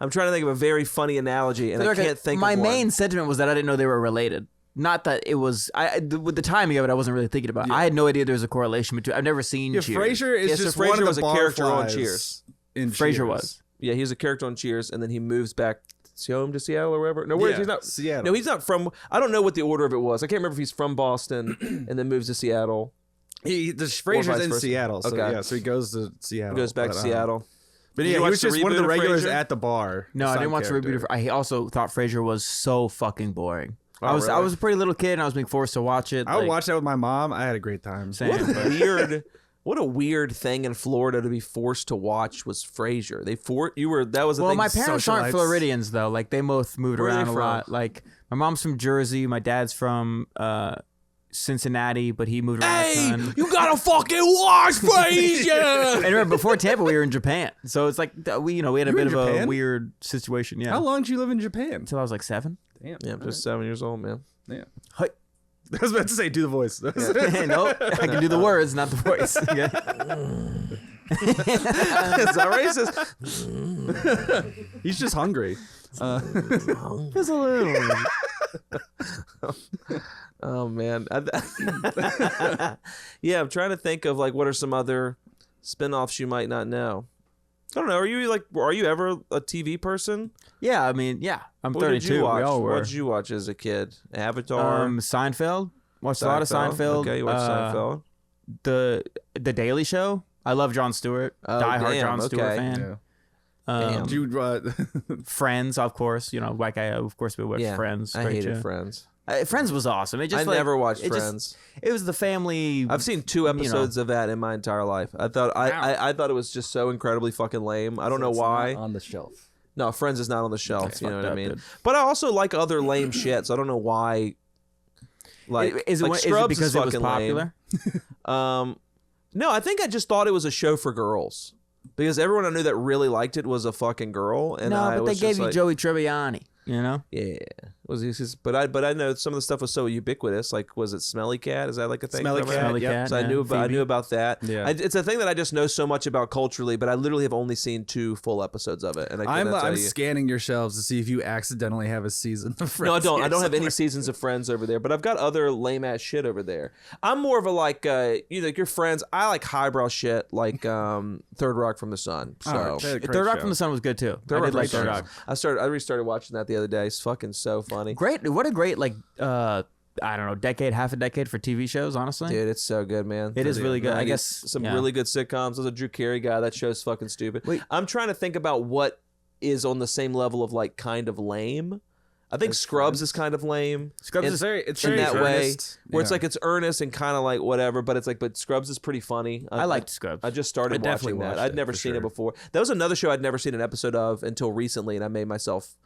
I'm trying to think of a very funny analogy, and I can't think. My of one. main sentiment was that I didn't know they were related. Not that it was. With the timing of it, I wasn't really thinking about it. I had no idea there was a correlation between. I've never seen Yeah, Cheers. Frasier is Yeah, so just Frasier one of was the a character on barflies Cheers. In Frasier Cheers. was. Yeah, he was a character on Cheers, and then he moves back home to Seattle or wherever. No, where Yeah, he's not. Seattle. No, he's not from. I don't know what the order of it was. I can't remember if he's from Boston and then moves to Seattle. Frasier's vice in versa. Seattle. So Okay. yeah, so he goes to Seattle. Goes back to Seattle. But Did yeah, you he watch was the just one of the reboot of regulars Frasier? at the bar. No, I Side didn't watch the character. reboot. I also thought Frasier was so fucking boring. Oh, I really? was a pretty little kid and I was being forced to watch it. I would like, watch that with my mom. I had a great time. Same. What a but- weird. What a weird thing in Florida to be forced to watch was Frasier. That was the Well, thing. my parents aren't socialites. Floridians though. Like they both moved Where are they around a from? lot. Like my mom's from Jersey. My dad's from Cincinnati, but he moved around a Hey, ton. you gotta fucking watch Frasier. And remember, before Tampa, we were in Japan. So it's like we had a You were bit in of a Japan? weird situation. Yeah, How long did you live in Japan? until I was like 7. Damn. Yeah, I'm just 7 years old, man. Yeah. Hi. I was about to say, do the voice. No, I can do the words, not the voice. Okay? Is that racist? He's just hungry. Just a little. Oh man. Yeah, I'm trying to think of like what are some other spin-offs you might not know. I don't know. Are you ever a TV person? Yeah, I mean, yeah. I'm What did 32. you watch? We all were. What did you watch as a kid? Avatar. Seinfeld. Watched a lot of Seinfeld. Okay, you watched Seinfeld. The Daily Show. I love Jon Stewart. Oh, Die-hard damn, Jon Stewart okay. fan. Did you, Friends, of course. Of course we watched Yeah, Friends. I Great hated show. Friends. Friends was awesome. It just I never watched it just- Friends. it was the family. I've seen 2 episodes of that in my entire life. I thought I thought it was just so incredibly fucking lame. I don't know why. on the shelf. No, Friends is not on the shelf. That's You know fucked what I up, mean? dude. But I also like other lame shit. So I don't know why. Like, is it Scrubs because it was fucking popular? lame. No, I think I just thought it was a show for girls because everyone I knew that really liked it was a fucking girl. And No, but they was gave just you like, Joey Tribbiani. You know? Yeah, but I know some of the stuff was so ubiquitous. Like, was it Smelly Cat? Is that like a thing? Smelly from Cat, it? Smelly yep. Cat. So I knew about that. Yeah. It's a thing that I just know so much about culturally, but I literally have only seen 2 full episodes of it, and I cannot tell I'm you. scanning your shelves to see if you accidentally have a season of Friends. No, I don't. I here don't have any somewhere. seasons of Friends over there, but I've got other lame ass shit over there. I'm more of a like your Friends. I like highbrow shit like Third Rock from the Sun. So Oh, great Third Rock show. from the Sun was good too. Third I Rock did like from the Third Sun. Rock. I restarted watching that the other day. It's fucking so funny. What a great I don't know, half a decade for TV shows. Honestly, Dude, it's so good, man. It is really good. I 90s, guess, some yeah. really good sitcoms. There's a Drew Carey guy. That show's fucking stupid. Wait. I'm trying to think about what is on the same level of like kind of lame. I think Scrubs is kind of lame. Scrubs in, is it's in very that way, earnest. where it's Yeah. like it's earnest and kind of like whatever, but it's like, but Scrubs is pretty funny. I liked Scrubs. I just started I definitely watching that. watched I'd it, never for seen it sure. before. That was another show I'd never seen an episode of until recently, and I made myself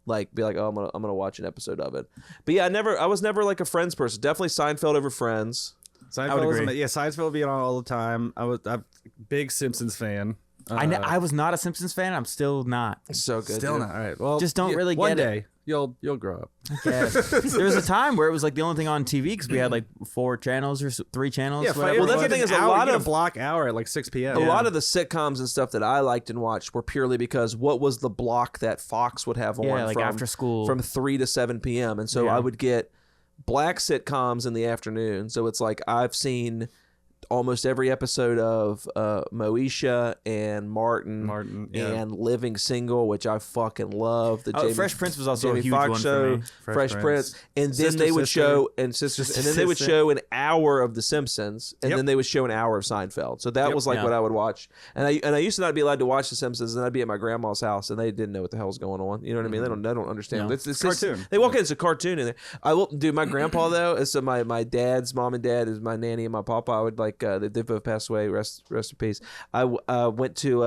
like be like, oh, I'm gonna watch an episode of it. But yeah, I was never like a Friends person. Definitely Seinfeld over Friends. Seinfeld agree. Seinfeld being on all the time. I'm a big Simpsons fan. I was not a Simpsons fan. I'm still not. It's so good. Still dude. not. All right. Well, Just don't really one get it. day you'll grow up. Yeah. There was a time where it was like the only thing on TV because we had like 4 channels or 3 channels. whatever. well, that's the thing is a lot of block hour at like 6 p.m. A lot of the sitcoms and stuff that I liked and watched were purely because what was the block that Fox would have on like from, after school. from 3 to 7 p.m. And so Yeah. I would get black sitcoms in the afternoon. So it's like I've seen almost every episode of Moesha and Martin, yeah. and Living Single, which I fucking love. The Fresh Prince was also Jamie a huge Foxx one show, for me. Fresh Prince, and then Sister, they would Sister. show and sisters, Sister, and then they would Sister. show an hour of The Simpsons, and Yep. then they would show an hour of Seinfeld. So that was like Yeah. what I would watch, and I used to not be allowed to watch The Simpsons, and I'd be at my grandma's house, and they didn't know what the hell's going on. You know what I mean? They don't understand. No. It's just- Cartoon. They walk in, it's a cartoon in there. I will, dude. My grandpa though, is so my dad's mom and dad is my nanny and my papa. I would like they both passed away. Rest in peace. I went to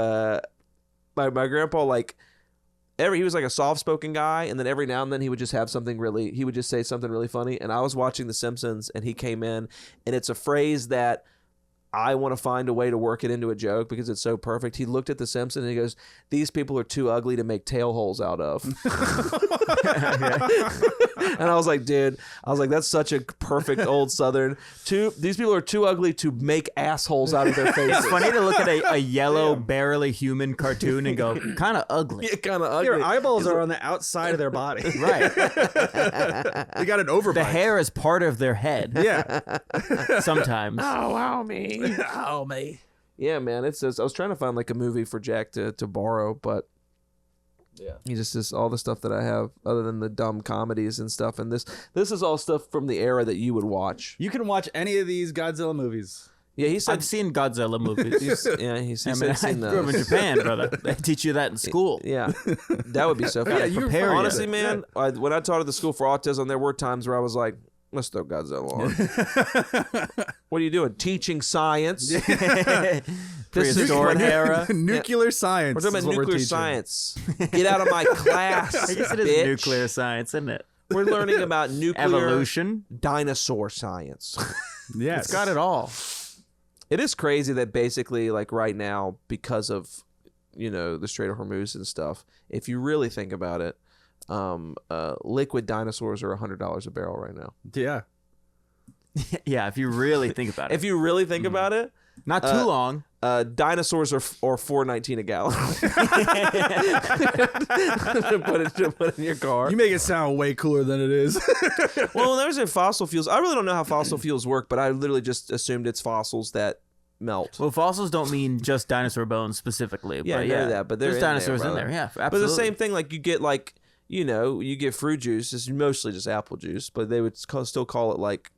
my grandpa like. He was like a soft-spoken guy, and then every now and then he would just have something really. He would just say something really funny. And I was watching The Simpsons, and he came in, and it's a phrase that I want to find a way to work it into a joke because it's so perfect. He looked at The Simpsons and he goes, "These people are too ugly to make tail holes out of." And I was like, dude, that's such a perfect old Southern. These people are too ugly to make assholes out of their faces. It's funny to look at a yellow, barely human cartoon and go, kind of ugly. Yeah, kind of ugly. Your eyeballs are on the outside of their body. Right. You got an overbite. The hair is part of their head Yeah. sometimes. Oh, wow, me. Oh, me. Yeah, man. It's just, I was trying to find like a movie for Jack to borrow, but yeah, he just is all the stuff that I have other than the dumb comedies and stuff. And this is all stuff from the era that you would watch. You can watch any of these Godzilla movies. Yeah, he said. I've seen Godzilla movies. He said I he's seen grew up in those. Japan, brother. They teach you that in school. Yeah, that would be so fun. Yeah, you prepare you. Honestly, man, when I taught at the school for autism, there were times where I was like, let's throw Godzilla on. What are you doing? Teaching science. This is Prehistoric era. Nuclear science. We're talking is about what we're nuclear teaching. science. Get out of my class. I guess it is bitch. nuclear science, isn't it? We're learning about nuclear Evolution. dinosaur science. Yes. It's got it all. It is crazy that basically, like right now, because of the Strait of Hormuz and stuff, if you really think about it, liquid dinosaurs are $100 a barrel right now. Yeah. Yeah, if you really think about it. If you really think about it, Not too long. dinosaurs are $4.19 a gallon. to put in your car. You make it sound way cooler than it is. Well, there's fossil fuels. I really don't know how fossil fuels work, but I literally just assumed it's fossils that melt. Well, fossils don't mean just dinosaur bones specifically. Yeah, but I know that, but there's they're in there, dinosaurs in brother. there. Yeah, absolutely. But the same thing, like you get like, you get fruit juice. It's mostly just apple juice, but they would still call it like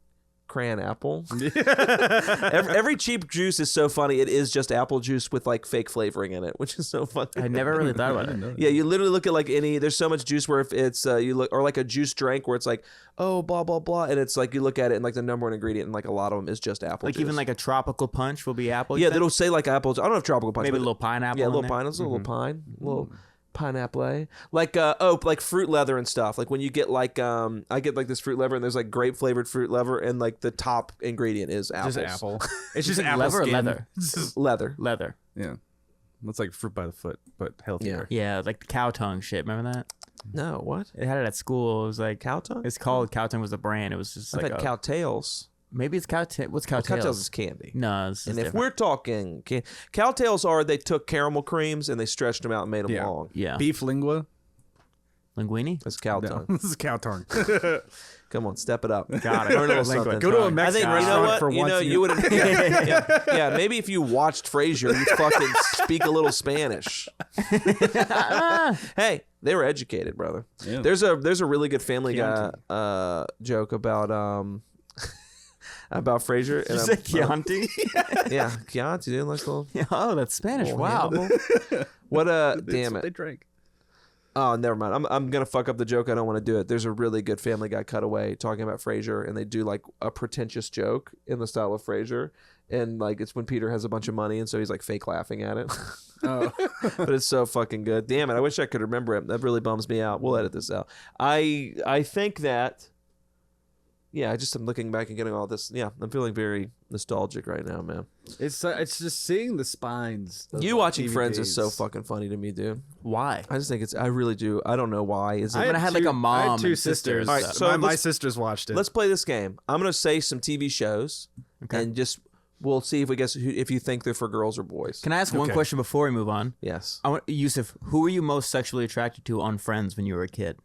crayon apple. every cheap juice is so funny. It is just apple juice with like fake flavoring in it, which is so funny. I never really thought about it. Yeah, you literally look at like there's so much juice where if it's you look, or like a juice drink where it's like, oh, blah blah blah, and it's like you look at it and like the number one ingredient and like a lot of them is just apple Like juice. even like a tropical punch will be apple. you yeah, think? that'll say like apple. I don't know if tropical punch, Maybe a but little pineapple. yeah, a in little there. pine, a little pine, a little pineapple, like like fruit leather and stuff. Like when you get like I get like this fruit leather and there's like grape flavored fruit leather and like the top ingredient is apples. Just apple. It's just it apple leather or skin. leather? leather. Leather. Yeah. That's like fruit by the foot, but healthier. Yeah, like the cow tongue shit. Remember that? No, what? It had it at school. It was like Cow tongue? It's called cow tongue was the brand. It was just I've like had cow tails. maybe it's cow. What's cow Cow tails? tails is candy. No, it's And just if we're talking, cow tails are they took caramel creams and they stretched them out and made them Yeah. long. yeah, Beef lingua. linguine. That's cow No, tongue. this is cow tongue. Come on, step it up. Got it. Learn a little Lingua. something. Go to a I Mexican I think you know restaurant what for once. you would have. Yeah, maybe if you watched Frasier, you fucking speak a little Spanish. Hey, they were educated, brother. Yeah. There's a really good Family Guy joke about Frasier. Did you say Chianti? Yeah, Chianti, dude. Nice little. Oh, that's Spanish. little Wow. Hannibal. What That's damn what they it. drank. Oh, never mind. I'm gonna fuck up the joke. I don't want to do it. There's a really good Family Guy cutaway talking about Frasier, and they do like a pretentious joke in the style of Frasier, and like it's when Peter has a bunch of money, and so he's like fake laughing at it. Oh. But it's so fucking good. Damn it! I wish I could remember it. That really bums me out. We'll edit this out. I think that. Yeah, I'm looking back and getting all this. Yeah, I'm feeling very nostalgic right now, man. It's just seeing the spines. of You the watching Friends is so DVDs. fucking funny to me, dude. Why? I just think I really do. I don't know why. Is it? When I had like a mom I had two and sisters. sisters. All right, so my let's- sisters watched it. Let's play this game. I'm gonna say some TV shows, Okay. and just we'll see if we guess if you think they're for girls or boys. Can I ask one Okay. question before we move on? Yes. I want Yusuf. Who were you most sexually attracted to on Friends when you were a kid?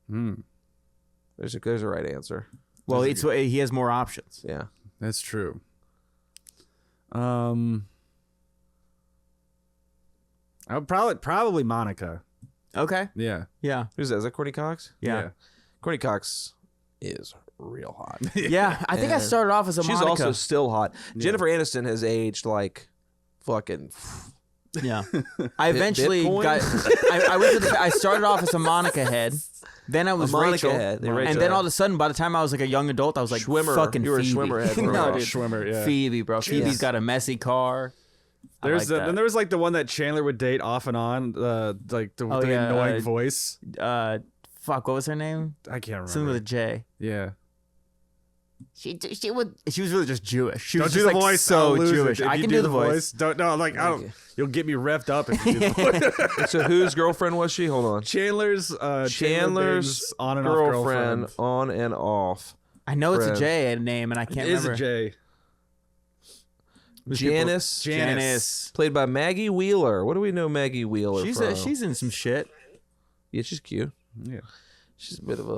There's a right answer. Well, he has more options. Yeah. That's true. I would probably Monica. Okay. Yeah. Yeah. Who's that? Is that Courtney Cox? Yeah. Courtney Cox is real hot. Yeah. I think I And started off as a She's Monica. also still hot. Jennifer Aniston has aged like fucking. Yeah. I eventually Bitcoin? got. I went to I started off as a Monica head. Then I was Monica Rachel. head. Yeah, Rachel And then all head. of a sudden, by the time I was like a young adult, I was like Schwimmer. fucking You were a Phoebe. Schwimmer head, no, bro. dude. Schwimmer, yeah. Phoebe, bro. Phoebe's Yes. got a messy car. I There's like then that. there was like the one that Chandler would date off and on, like the yeah, annoying voice. Fuck, what was her name? I can't remember. Something with a J. Yeah. She was really just Jewish. She Don't was do just the like voice. so I'll lose it. Jewish. If I you can do the voice. Don't no like I don't. Okay. You'll get me revved up if you do the voice. So whose girlfriend was she? Hold on. Chandler's Chandler's on and off girlfriend on and off. I know it's a Friend. J name, and I can't It is remember. a J. Janice. Janice. Played by Maggie Wheeler. What do we know Maggie Wheeler from? She's in some shit. Yeah, she's cute. Yeah. She's a bit of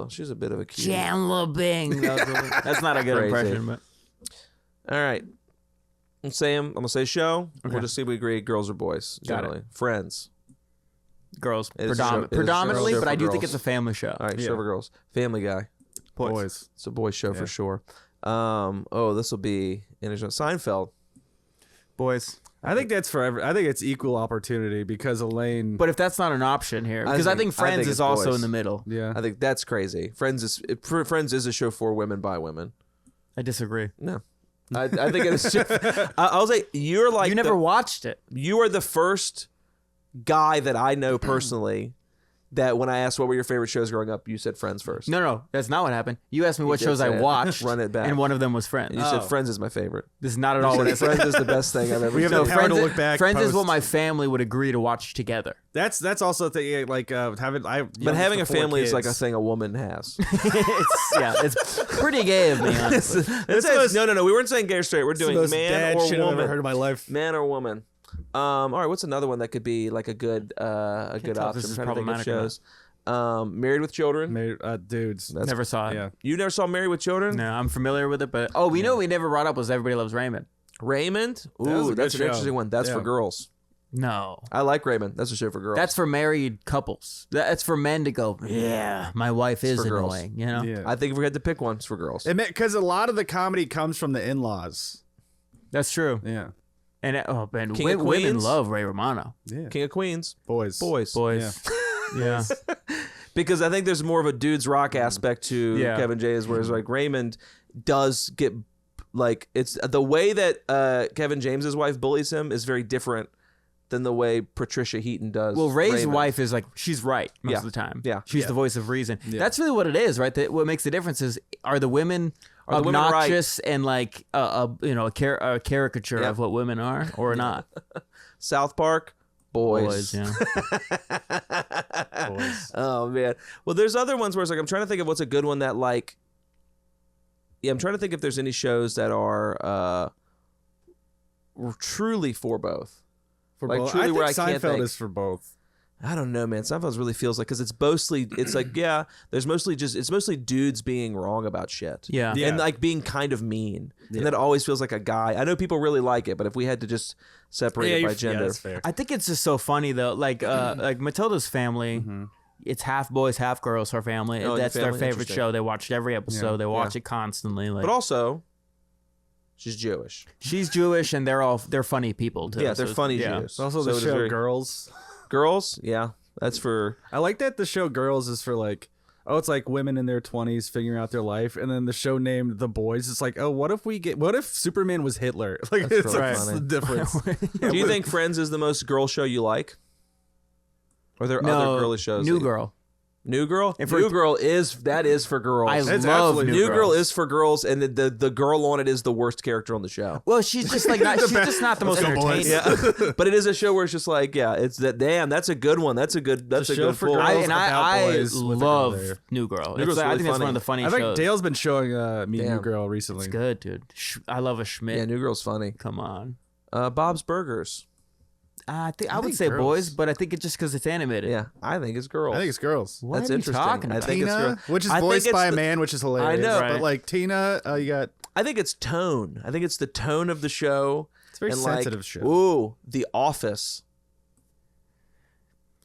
a cute. Chandler Bing. That's not a good Crazy. impression, but All right. I'm gonna say show. Okay. We'll just see if we agree girls or boys. Got it. Generally. Friends. girls It is a show- it is a predominantly, show but for I do think girls. it's a family show. All right, Yeah. show for girls. Family Guy. Boys. It's a boys show Yeah. for sure. This will be interesting. Seinfeld. Boys. I think that's forever. I think it's equal opportunity because Elaine. But if that's not an option here, because I think Friends it's is also boys. in the middle. yeah. I think that's crazy. Friends is a show for women by women. I disagree. No. I think it's just, I'll say you're like You never watched it. you are the first guy that I know personally that when I asked what were your favorite shows growing up, you said Friends first. No, that's not what happened. You asked me what did shows say I it. watched. Run it back. And one of them was Friends. You said Friends is my favorite. This is not at all what I You said said. Friends is the best thing I've ever We have seen. the power Friends, to look back, Friends is what post. my family would agree to watch together. That's also the thing. Like having But having a family is like a kids. thing a woman has. It's pretty gay of me, honestly. No. We weren't saying gay or straight. We're It's the doing most man dad or shit I've ever heard woman. in my life. Man or woman. All right. What's another one that could be like a good tell if option? this is I'm trying to think of problematic or not. shows. Married with Children. Dudes. That's- Never saw it. Yeah. You never saw Married with Children? No, I'm familiar with it, but we never brought up was Everybody Loves Raymond. Raymond. was a Ooh, good that's an show. interesting one. That's for Yeah. girls. No. I like Raymond. That's a show for girls. That's for married couples. That's for men to go, yeah, my wife is for girls. annoying, you know? Yeah. I think if we had to pick one, it's for girls. Because a lot of the comedy comes from the in-laws. That's true. Yeah. And King of women Queens? love Ray Romano. Yeah. King of Queens. Boys. Boys. Yeah. Because I think there's more of a dude's rock aspect to Yeah. Kevin James, whereas like Raymond does get like it's the way that Kevin James's wife bullies him is very different than the way Patricia Heaton does. Well, Ray's Raymond. wife is like, she's right most Yeah. of the time. Yeah. She's the voice of reason. Yeah. That's really what it is, right? That what makes the difference is, are the women Are the women right? obnoxious and like a caricature Yeah. of what women are or not? South Park. Boys. yeah. Boys. Oh man. Well, there's other ones where it's like I'm trying to think of what's a good one that like. Yeah, I'm trying to think if there's any shows that are truly for both. For Like, both. truly I think where I can't Seinfeld think. is for both. I don't know, man. Seinfeld really feels like because it's mostly it's like yeah, there's mostly just it's mostly dudes being wrong about shit. Yeah. Yeah. And like being kind of mean, Yeah. and that always feels like a guy. I know people really like it, but if we had to just separate it by gender, that's fair. I think it's just so funny though. Like Matilda's family, it's half boys, half girls. Her family. Oh, your That's their family? favorite Interesting. show. They watch it every episode. Yeah. They watch it constantly. Like but also she's Jewish. she's Jewish, and they're funny people too. Yeah, so they're funny yeah. Jews. It's also So the it is show very- Girls. Girls, yeah, that's for I like that the show Girls is for like, oh, it's like women in their 20s figuring out their life, and then the show named The Boys. It's like, oh, what if Superman was Hitler? Like, That's it's really like, funny. the difference. Do you think Friends is the most girl show you like? Or are there No, other girly shows? New that you- Girl. New Girl? If New we're- Girl is for girls. I It's love absolutely New New Girl Girl. is for girls, and the girl on it is the worst character on the show. Well, she's just like not, she's just not the most Let's go, boys. entertaining. Yeah, but it is a show where it's just like, yeah, it's that. Damn, that's a good one. That's a good show good for full. girls. I about boys with a girl love there. New Girl. New Girl's I really think that's one funny. of the I funniest think shows. Dale's been showing me Damn. New Girl recently. It's good, dude. I love a Schmidt. Yeah, New Girl's funny. Come on. Bob's Burgers. I would think say girls. boys, but I think it's just because it's animated. Yeah, I think it's girls. I think it's Girls. What That's are you interesting. talking I about? think it's Tina, girl- which is I think voiced it's by a the- man, which is hilarious. know. But Right. like Tina, you got I think it's tone. I think it's the tone of the show. it's a very and sensitive like, show. Ooh, The Office.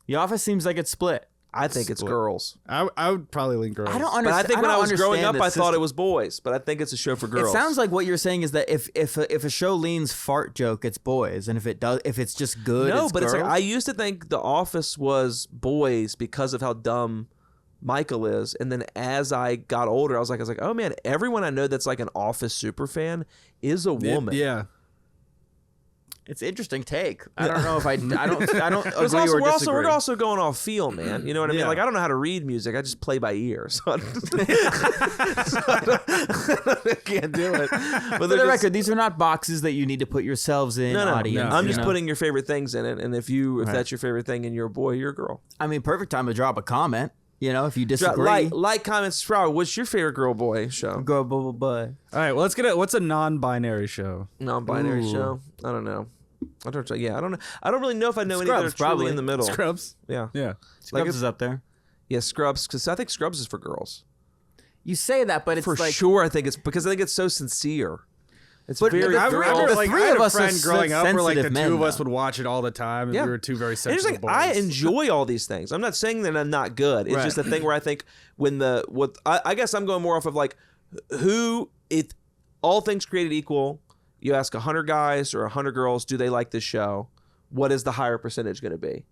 The Office seems like it's split. I think it's Split. girls. I would probably lean Girls. I don't But understand. I think when I was growing up, understand I the thought it system. was boys. But I think it's a show for girls. It sounds like what you're saying is that if a show leans fart joke, it's boys, and if it's just good, no, it's but it's like girls. I used to think The Office was boys because of how dumb Michael is, and then as I got older, I was like, oh man, everyone I know that's like an Office super fan is a woman. Yeah. It's an interesting take. I don't know if I don't But it's agree also, or we're disagree. also going off feel, man. You know what I mean? Yeah. Like I don't know how to read music. I just play by ear, so I can't do it. But For the record, these are not boxes that you need to put yourselves in. no. Audience, I'm you just know? putting your favorite things in it, and if Right. that's your favorite thing, and you're a boy, you're a girl. I mean, perfect time to drop a comment. You know, if you disagree. Like, comment, subscribe. What's your favorite girl boy show? Go, blah. All right, well, let's get it. What's a non-binary show? Non-binary Ooh. show. I don't know. I don't know. I don't really know if I know any that are Scrubs, truly probably. in the middle. Scrubs. Yeah. Yeah. Scrubs it's- is up there. Yeah, Scrubs, because I think Scrubs is for girls. You say that, but it's For like sure, I think it's because I think it's so sincere. It's But very. the I three- remember the like three I had of a us are friend growing up where like the sensitive two men, of us though. would watch it all the time, and Yeah. we were two very And it's sensitive like boys. I enjoy all these things. I'm not saying that I'm not good. It's Right. just a thing where I think when I guess I'm going more off of like who it all things created equal. You ask 100 guys or 100 girls, do they like this show? What is the higher percentage going to be?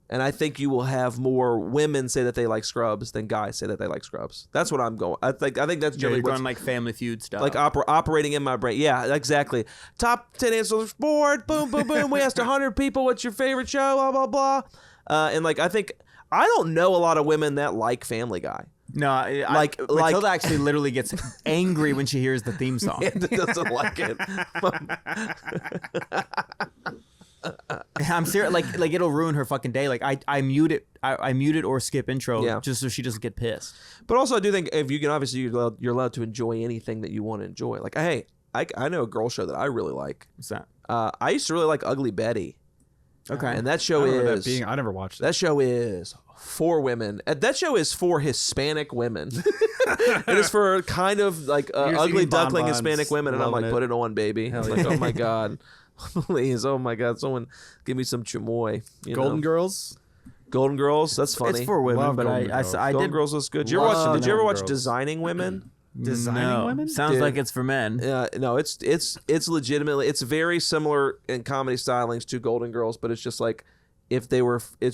And I think you will have more women say that they like Scrubs than guys say that they like Scrubs. That's what I'm going. I think that's Yeah, generally you're what's going like Family Feud stuff. like operating in my brain. Yeah, exactly. Top 10 answers board. Boom, boom, boom. We asked 100 people, what's your favorite show? Blah, blah, blah. And like, I don't know a lot of women that like Family Guy. no, like- Matilda actually literally gets angry when she hears the theme song. And doesn't like it. I'm serious. Like it'll ruin her fucking day. Like I mute it. I mute it or skip intro Yeah. just so she doesn't get pissed. But also, I do think if you can, obviously, you're allowed to enjoy anything that you want to enjoy. Like, hey, I know a girl show that I really like. What's that? I used to really like Ugly Betty. Okay. And that I show remember is that being. I never watched it. that show is for women. That show is for Hispanic women. It is for kind of like You're ugly eating duckling bonbons, Hispanic women, and I'm like, loving it. put it on, baby. Hell Like, yeah. oh my god, please, oh my god, someone give me some chamoy. Golden Girls. Golden Girls. That's funny. It's for women, Love but Golden Girls. I Golden did. Girls was good. Did you ever watch? Love Did you ever Golden watch Girls. Designing Women? Designing women? Sounds Dude. like it's for men. No, it's legitimately, it's very similar in comedy stylings to Golden Girls, but it's just like it's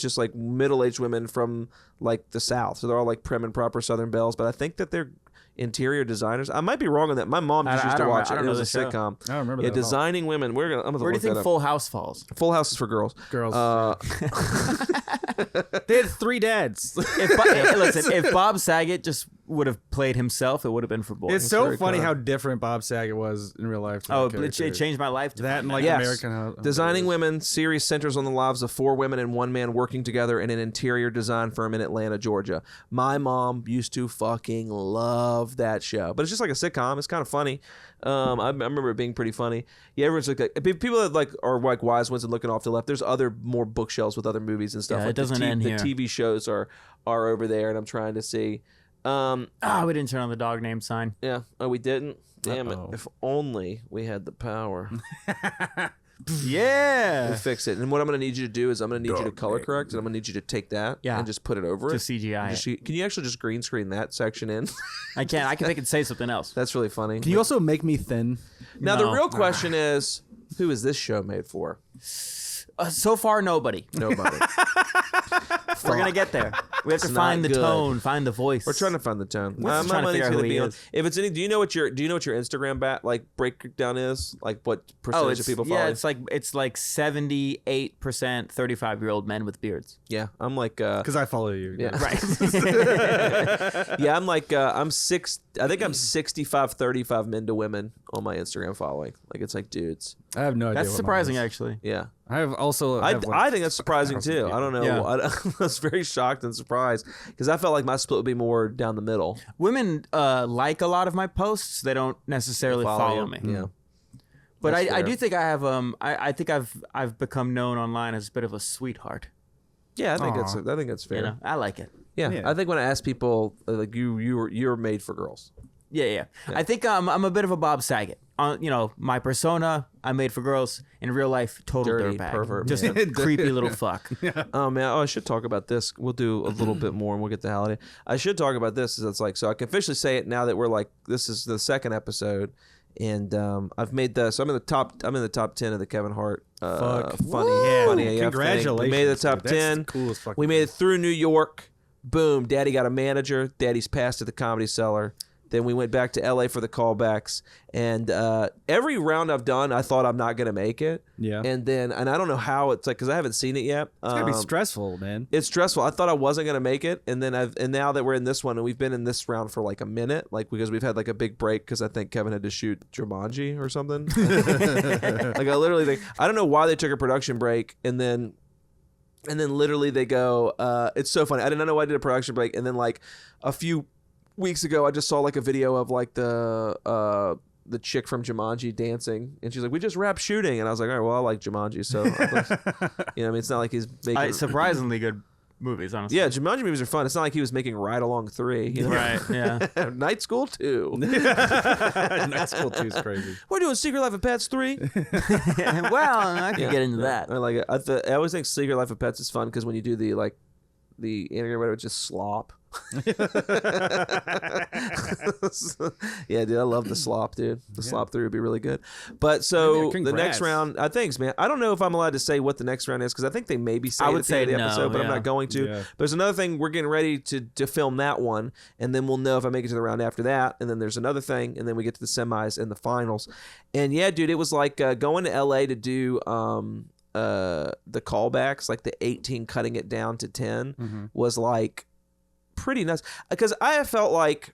just like middle-aged women from like the South, so they're all like prim and proper Southern belles. But I think that they're interior designers. I might be wrong on that. My mom just used to watch I it. don't It know was a the show. sitcom. I don't remember Yeah, that at all. Designing Women. I'm gonna Where do you look think that up. Full House falls? Full House is for girls. Girls. Uh, They had 3 dads. Listen, if Bob Saget just would have played himself, it would have been for boys. It's so very funny kind. how different Bob Saget was in real life. to Oh, that but it character. changed my life. To that find and like Yes. American House. Designing Women series centers on the lives of 4 women and 1 man working together in an interior design firm in Atlanta, Georgia. My mom used to fucking love that show, but it's just like a sitcom. It's kind of funny. I remember it being pretty funny. Yeah, everyone's like people that like are like wise ones and looking off to the left. There's other more bookshelves with other movies and stuff. Yeah, it like doesn't end the here. TV shows are over there, and I'm trying to see. we didn't turn on the dog name sign. Yeah. Oh, we didn't. Damn Uh-oh. it! If only we had the power. Yeah. We'll fix it. And what I'm going to need you to do is I'm going to need you to color correct, and I'm going to need you to take that Yeah. and just put it over Just it. CGI Just it. can you actually just green screen that section in? I can't. I can make it say something else. That's really funny. Can you also make me thin? Now the No. real question is, who is this show made for? So far, nobody. Nobody. We're gonna get there. We have to It's find not the good. tone, find the voice. We're trying to find the tone. We're just trying to figure out who he is. If it's any, do you know what your Instagram breakdown is? Like what percentage of people follow? yeah, you? it's like 78% 35-year-old men with beards. Yeah, I'm like Because I follow you. yeah. Right. Yeah, I'm like I think I'm 65-35 men to women on my Instagram following. Like it's like dudes. I have no idea. That's what surprising, mine is. actually. Yeah. I have also. I have like think that's surprising 1,000 too. people. I don't know. Yeah. I was very shocked and surprised because I felt like my split would be more down the middle. Women like a lot of my posts. They don't necessarily follow you. me. Yeah. But That's I fair. do think I have I think I've become known online as a bit of a sweetheart. Yeah, I think Aw. that's fair. You know, I like it. Yeah. Yeah. I think when I ask people like you're made for girls. Yeah. I think I'm a bit of a Bob Saget. My persona, I'm made for girls. In real life, total Dirty dirtbag. pervert, Just man. a creepy little fuck. Oh man, I should talk about this. We'll do a little bit more and we'll get the hell out of it. I should talk about this. Is it's like so I can officially say it now that we're like this is the second episode, and I've made I'm in the top 10 of the Kevin Hart Fuck. funny Yeah. funny AF thing. Congratulations. We made the top dude. That's 10. the coolest fucking We made thing. it through New York. Boom. Daddy got a manager. Daddy's passed at the Comedy Cellar. Then we went back to LA for the callbacks. And every round I've done, I thought I'm not going to make it. Yeah. And I don't know how it's like, because I haven't seen it yet. It's gotta be stressful, man. It's stressful. I thought I wasn't going to make it. And then now that we're in this one, and we've been in this round for like a minute, like because we've had like a big break because I think Kevin had to shoot Jumanji or something. Like I literally think, I don't know why they took a production break. And then literally they go, it's so funny. I didn't know why I did a production break. And then like a few weeks ago, I just saw like a video of like the chick from Jumanji dancing, and she's like, "We just wrapped shooting," and I was like, "All right, well, I like Jumanji, so you know, I mean, it's not like he's making Surprisingly good movies, honestly. yeah, Jumanji movies are fun. It's not like he was making Ride Along 3, you know? Right. Yeah. Night School 2. Night School 2 is crazy. We're doing Secret Life of Pets 3. Well, I could get into that. I like it. I always think Secret Life of Pets is fun because when you do the anagram, whatever, it's just slop. Yeah, dude, I love the slop, dude. The slop 3 would be really good. But so Yeah, the next congrats. round, thanks, man. I don't know if I'm allowed to say what the next round is because I think they maybe say I it would at the end say of the no, episode, but I'm yeah. not going to. Yeah. But there's another thing. We're getting ready to film that one, and then we'll know if I make it to the round after that. And then there's another thing, and then we get to the semis and the finals. And yeah, dude, it was like going to LA to do the callbacks, like the 18 cutting it down to 10 was like pretty nuts because I have felt like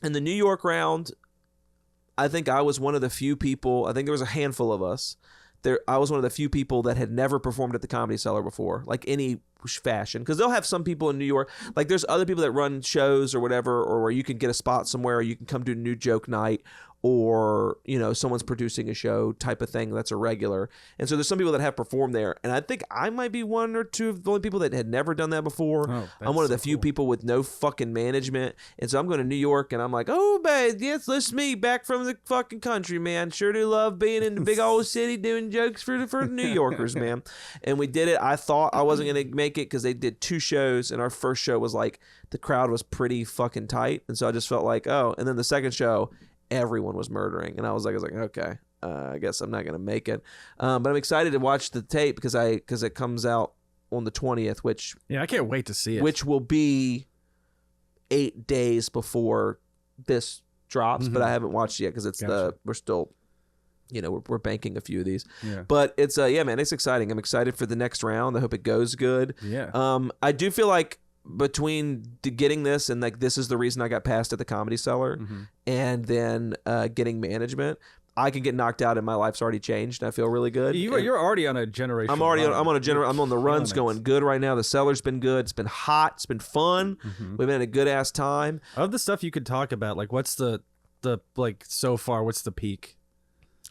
in the New York round, I think I was one of the few people, I think there was a handful of us there. I was one of the few people that had never performed at the Comedy Cellar before, like any fashion, because they'll have some people in New York, like there's other people that run shows or whatever, or where you can get a spot somewhere, or you can come do a new joke night, or someone's producing a show type of thing that's a regular. And so there's some people that have performed there, and I think I might be one or two of the only people that had never done that before. I'm one of the few people with no fucking management, and so I'm going to New York, and I'm like, oh babe, yes, this me back from the fucking country, man. Sure do love being in the big old city doing jokes for New Yorkers, man. And we did it. I thought I wasn't going to make it because they did 2 shows, and our first show was like the crowd was pretty fucking tight, and so I just felt like, oh. And then the second show, everyone was murdering, and I was like, okay, I guess I'm not gonna make it, but I'm excited to watch the tape because it comes out on the 20th, which I can't wait to see it, which will be 8 days before this drops. But I haven't watched it yet because it's we're still we're banking a few of these, but it's man, it's exciting. I'm excited for the next round. I hope it goes good. I do feel like between getting this and like this is the reason I got passed at the Comedy Cellar, and then getting management, I could get knocked out and my life's already changed and I feel really good. You're already on a generation. I'm on the runs going good right now. The Cellar's been good. It's been hot. It's been fun. We've had a good ass time. Of the stuff you could talk about, like what's the like so far, what's the peak?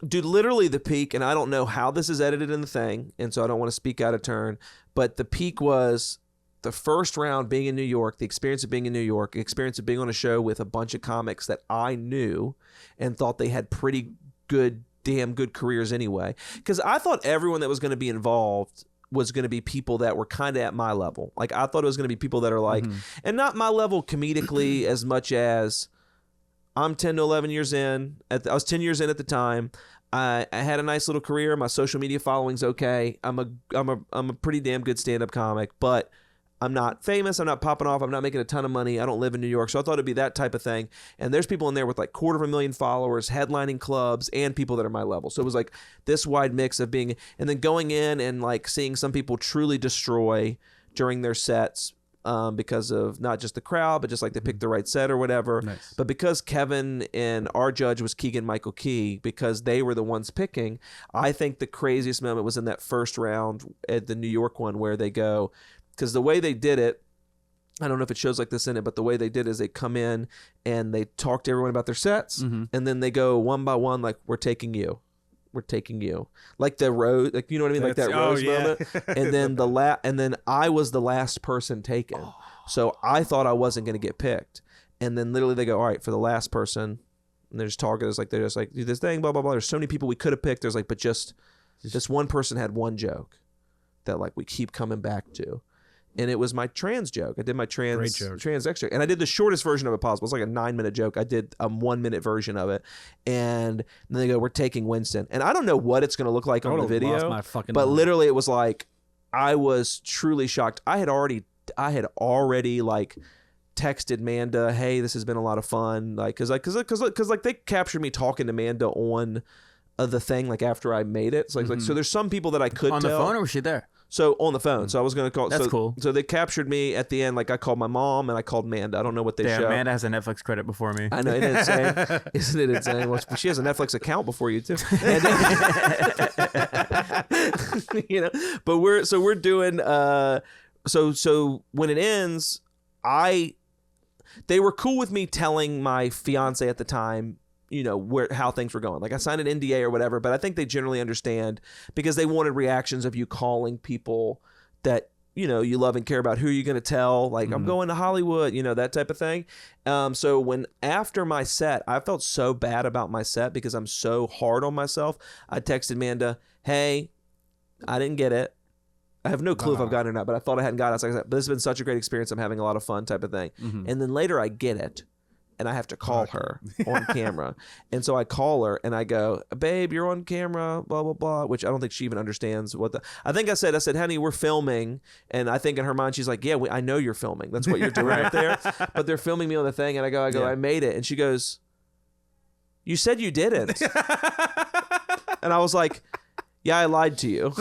Dude, literally the peak, and I don't know how this is edited in the thing, and so I don't want to speak out of turn, but the peak was the first round being in New York, the experience of being in New York, the experience of being on a show with a bunch of comics that I knew and thought they had pretty good, damn good careers anyway. Because I thought everyone that was going to be involved was going to be people that were kind of at my level. Like, I thought it was going to be people that are like, and not my level comedically as much as I'm 10 to 11 years in. I was 10 years in at the time. I had a nice little career. My social media following's okay. I'm a pretty damn good stand-up comic, but I'm not famous. I'm not popping off. I'm not making a ton of money. I don't live in New York. So I thought it'd be that type of thing. And there's people in there with like 250,000 followers, headlining clubs, and people that are my level. So it was like this wide mix of being, and then going in and like seeing some people truly destroy during their sets because of not just the crowd, but just like they picked the right set or whatever. Nice. But because Kevin and our judge was Keegan-Michael Key, because they were the ones picking, I think the craziest moment was in that first round at the New York one where they go, because the way they did it, I don't know if it shows like this in it, but the way they did is they come in and they talk to everyone about their sets, and then they go one by one, like, we're taking you. Like the rose, like, you know what I mean? Like that rose moment. And then and then I was the last person taken. So I thought I wasn't going to get picked. And then literally they go, all right, for the last person, and they're just talking. It's like, they're just like, do this thing, blah, blah, blah. There's so many people we could have picked. There's like, but just this one person had one joke that like we keep coming back to. And it was my trans joke. I did my trans X joke. And I did the shortest version of it possible. It's like a 9-minute joke. I did a 1-minute version of it. And then they go, we're taking Winston. And I don't know what it's going to look like on the video. But mind. Literally it was like, I was truly shocked. I had already like texted Manda, hey, this has been a lot of fun. Like, cause they captured me talking to Manda on the thing, like after I made it. So like, so there's some people that I could on tell. the phone, or was she there? So on the phone. So I was going to call. That's cool. So they captured me at the end. Like I called my mom and I called Manda. I don't know what they show. Manda has a Netflix credit before me. I know. Isn't it insane? Isn't it insane? Well, she has a Netflix account before you too. And then, but we're doing. So when it ends, they were cool with me telling my fiance at the time, how things were going. Like I signed an NDA or whatever, but I think they generally understand because they wanted reactions of you calling people that, you love and care about. Who are you going to tell? Like, I'm going to Hollywood, that type of thing. So after my set, I felt so bad about my set because I'm so hard on myself. I texted Manda, hey, I didn't get it. I have no clue if I've gotten it or not, but I thought I hadn't got it. So I said, but this has been such a great experience. I'm having a lot of fun type of thing. And then later I get it. And I have to call her on camera. And so I call her and I go, babe, you're on camera, blah, blah, blah, which I don't think she even understands I think I said, honey, we're filming. And I think in her mind, she's like, yeah, I know you're filming. That's what you're doing up there. But they're filming me on the thing. And I go, I made it. And she goes, you said you didn't. And I was like, yeah, I lied to you.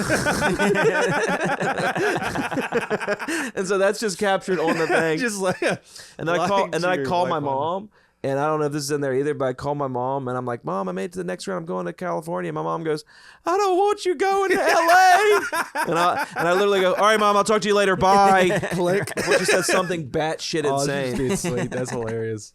And so that's just captured on the thing. Just like, and then I call my mom, and I don't know if this is in there either, but I call my mom and I'm like, Mom, I made it to the next round. I'm going to California. My mom goes, I don't want you going to LA. and I literally go, all right, Mom, I'll talk to you later. Bye. Click. Well, she said something batshit insane. Sweet. That's hilarious.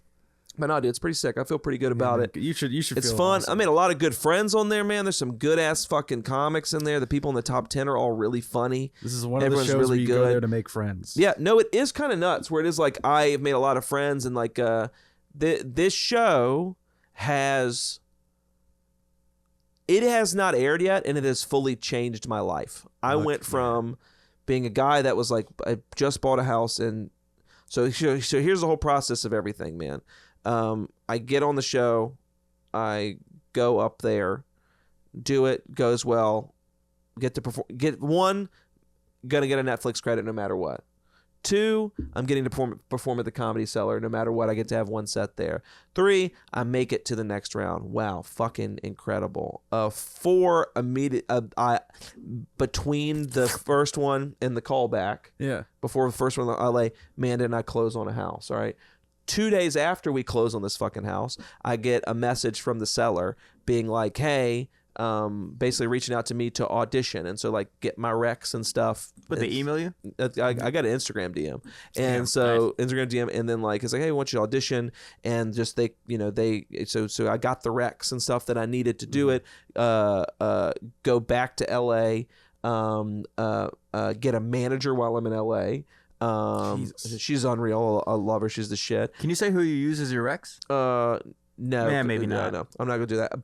But no, dude, it's pretty sick. I feel pretty good about it. You should. It's feel fun. awesome. I made a lot of good friends on there, man. There's some good ass fucking comics in there. The people in the top 10 are all really funny. This is one of Everyone's the shows really where you go good. there to make friends. Yeah, no, it is kind of nuts. Where it is like I have made a lot of friends, and like this show has not aired yet, and it has fully changed my life. I went from being a guy that was like, I just bought a house, and so here's the whole process of everything, man. I get on the show, I go up there, do it, goes well, get to perform, gonna get a Netflix credit no matter what. 2, I'm getting to perform at the Comedy Cellar no matter what. I get to have one set there. 3, I make it to the next round. Wow, fucking incredible. 4, immediate. Between the first one and the callback. Yeah. Before the first one in LA, Amanda and I close on a house. All right. 2 days after we close on this fucking house, I get a message from the seller being like, "Hey." Basically reaching out to me to audition, and so like get my recs and stuff. But they email you? I got an Instagram DM, and so Instagram DM, and then like it's like, hey, I want you to audition, and just so I got the recs and stuff that I needed to do it. Go back to LA, get a manager while I'm in LA. She's unreal. I love her. She's the shit. Can you say who you use as your Rex? No, maybe not. No, I'm not gonna do that.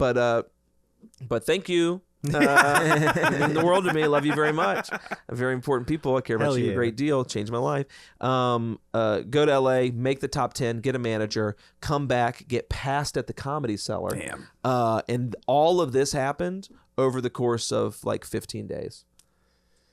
But thank you. In the world to me. I love you very much. Very important people. I care about you a great deal. Changed my life. Go to LA, make the top 10, get a manager, come back, get passed at the Comedy Cellar. Damn. And all of this happened over the course of like 15 days.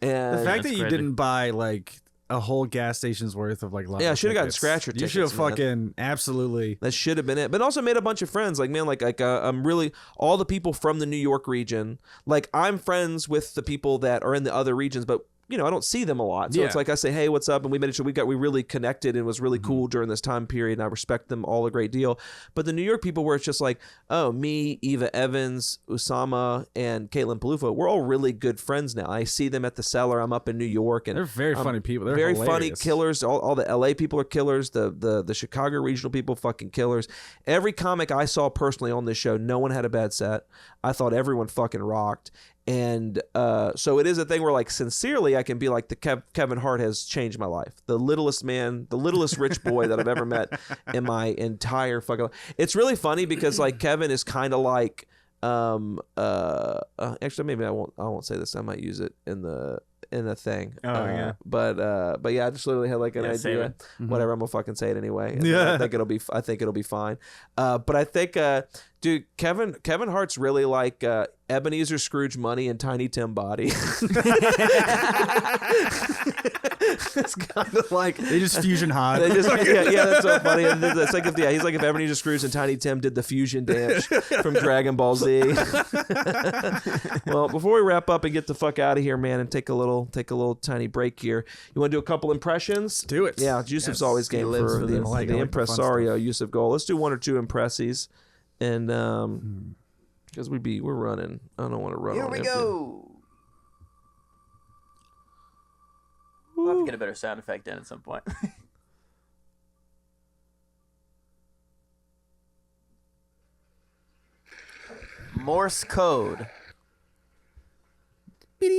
And The fact that That's you crazy. didn't buy like a whole gas station's worth of like Yeah, I should have gotten tickets. scratcher You tickets. should have man. fucking absolutely. That should have been it. But also made a bunch of friends. Like, man, I'm really, all the people from the New York region, like I'm friends with the people that are in the other regions, but you know, I don't see them a lot. So Yeah. it's like I say, hey, what's up? And we made sure we really connected, and it was really cool during this time period. And I respect them all a great deal. But the New York people where it's just like, oh, me, Eva Evans, Usama, and Caitlin Palufo, we're all really good friends now. I see them at the Cellar. I'm up in New York, and They're very funny people. They're very hilarious. funny killers. All the LA people are killers. The Chicago regional people fucking killers. Every comic I saw personally on this show, no one had a bad set. I thought everyone fucking rocked. And so it is a thing where, like, sincerely, I can be like, Kevin Hart has changed my life. The littlest man, the littlest rich boy that I've ever met in my entire fucking life. It's really funny because, like, Kevin is kind of like, actually, maybe I won't say this. I might use it in the thing. Yeah. But yeah, I just literally had like an save idea. it. Whatever, I'm gonna fucking say it anyway. And Yeah. I think it'll be fine. But I think, dude, Kevin Hart's really like Ebenezer Scrooge Money and Tiny Tim Body. It's kind of like They just fusion hot. they just, yeah, that's so funny. And it's like he's like if Ebenezer Scrooge and Tiny Tim did the fusion dance from Dragon Ball Z. Well, before we wrap up and get the fuck out of here, man, and take a little tiny break here, you want to do a couple impressions? Do it. Yeah, Yusuf's Yes. always He game lives for for the, this. I like the fun impresario, Yusuf Goal. Let's do 1 or 2 impresses, and because we're running. I don't want to run. Here on we empty. go. We'll have to get a better sound effect in at some point. Morse code. That's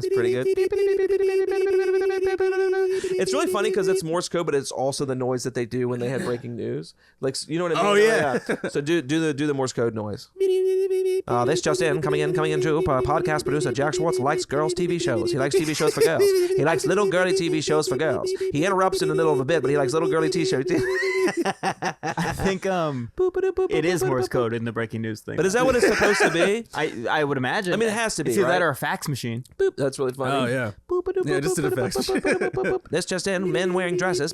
pretty good. It's really funny because it's Morse code, but it's also the noise that they do when they had breaking news. Like, you know what I mean? Oh, yeah. So do the Morse code noise. This just in, coming into podcast producer Jack Schwartz likes girls' TV shows. He likes TV shows for girls. He likes little girly TV shows for girls. He interrupts in the middle of a bit, but he likes little girly t-shirts. I think it is Morse code in the breaking news thing. But is that what it's supposed to be? I would imagine. I mean, it has to be, It's either right? that or a fax machine. Boop. That's really funny. Oh yeah. Yeah, just did effects. This just in, men wearing dresses.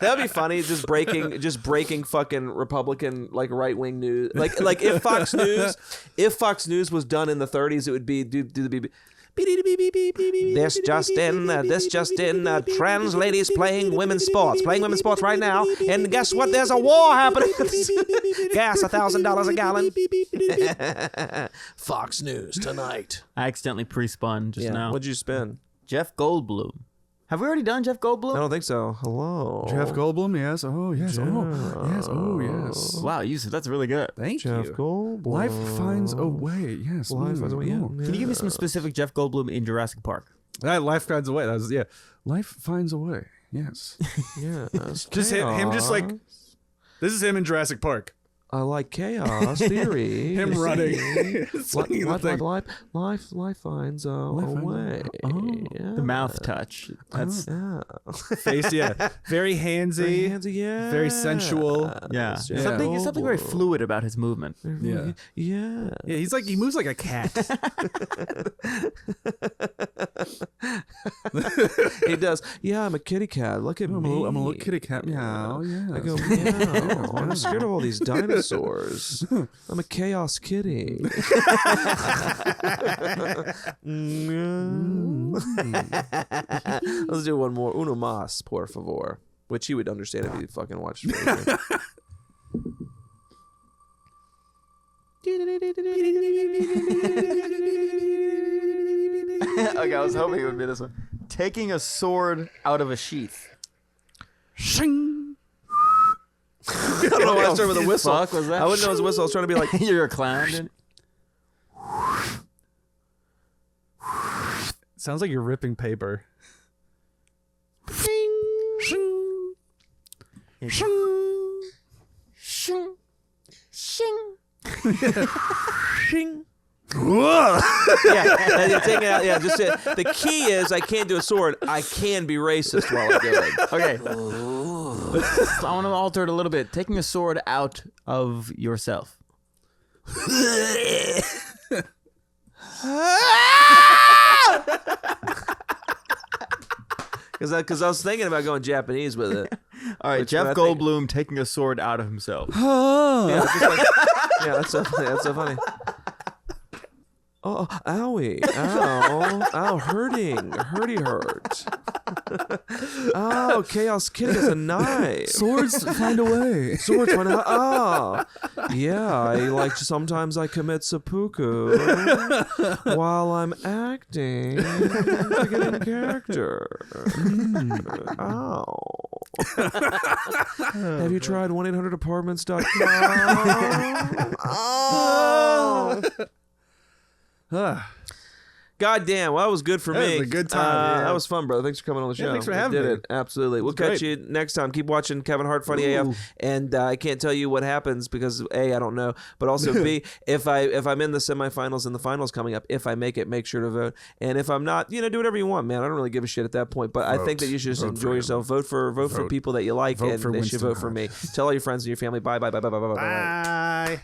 That'd be funny. Just breaking fucking Republican like right wing news. Like if Fox News was done in the 30s, it would be do the BB. This just in, trans ladies playing women's sports right now. And guess what? There's a war happening. Gas $1,000 a gallon. Fox News tonight. I accidentally pre-spun just now. What'd you spend? Jeff Goldblum. Have we already done Jeff Goldblum? I don't think so. Hello. Jeff Goldblum, yes. Oh, yes. Oh, yes. Oh, yes. Wow, Yusuf, that's really good. Thank Jeff you. Goldblum. Life finds a way. Yes. Life finds a way. Yeah. Can you give me some specific Jeff Goldblum in Jurassic Park? Life finds a way. That was, yeah. Life finds a way. Yes. Yeah. Just him just like, this is him in Jurassic Park. I like chaos theory. Him running. Swinging the life thing. finds a way. Yeah. The mouth touch. That's Yeah. Face, yeah. Very handsy. Yeah. Very sensual. yeah. Jeff Something very Goldblum. fluid about his movement. Yeah. Yeah. Yeah, he moves like a cat. He does. Yeah, I'm a kitty cat. Look at me. I'm a little kitty cat. Meow. Yeah. I go meow. I'm scared of all these dinosaurs. I'm a chaos kitty. Let's do one more. Uno más, por favor. Which you would understand if you fucking watched it. Okay, I was hoping it would be this one. Taking a sword out of a sheath. Shing. I don't know why I started with a whistle. Fuck was that? I wouldn't know it was a whistle. I was trying to be like, You're a clown, dude. Sounds like you're ripping paper. Shing. Shing. Shing. shing. Whoa. Yeah, and you take it out. Yeah, just it. The key is I can't do a sword. I can be racist while I do it. Okay. So I want to alter it a little bit. Taking a sword out of yourself. Because I was thinking about going Japanese with it. All right, Which Jeff one I think- Goldblum taking a sword out of himself. Yeah, just like, yeah, that's so funny. That's so funny. Oh, owie. Ow. Ow, hurty hurt. Oh, Chaos Kitty has a knife. Swords find a way. Swords find a Oh. Yeah, sometimes I commit seppuku while I'm acting to get in character. Ow. Have you tried 1-800apartments.com? Oh. God damn, well, that was good for That me. was a good time, yeah. That was fun, brother. Thanks for coming on the show. Yeah, thanks for We having did me. it. Absolutely. We'll great. catch you next time. Keep watching Kevin Hart Funny AF. And I can't tell you what happens because A, I don't know, but also B, if I'm in the semifinals and the finals coming up, if I make it, make sure to vote. And if I'm not, do whatever you want, man. I don't really give a shit at that point. But I think that you should just Vote enjoy for him. yourself. Vote for people that you like, Vote and for they should Winston vote for me. Tell all your friends and your family. Bye. Bye.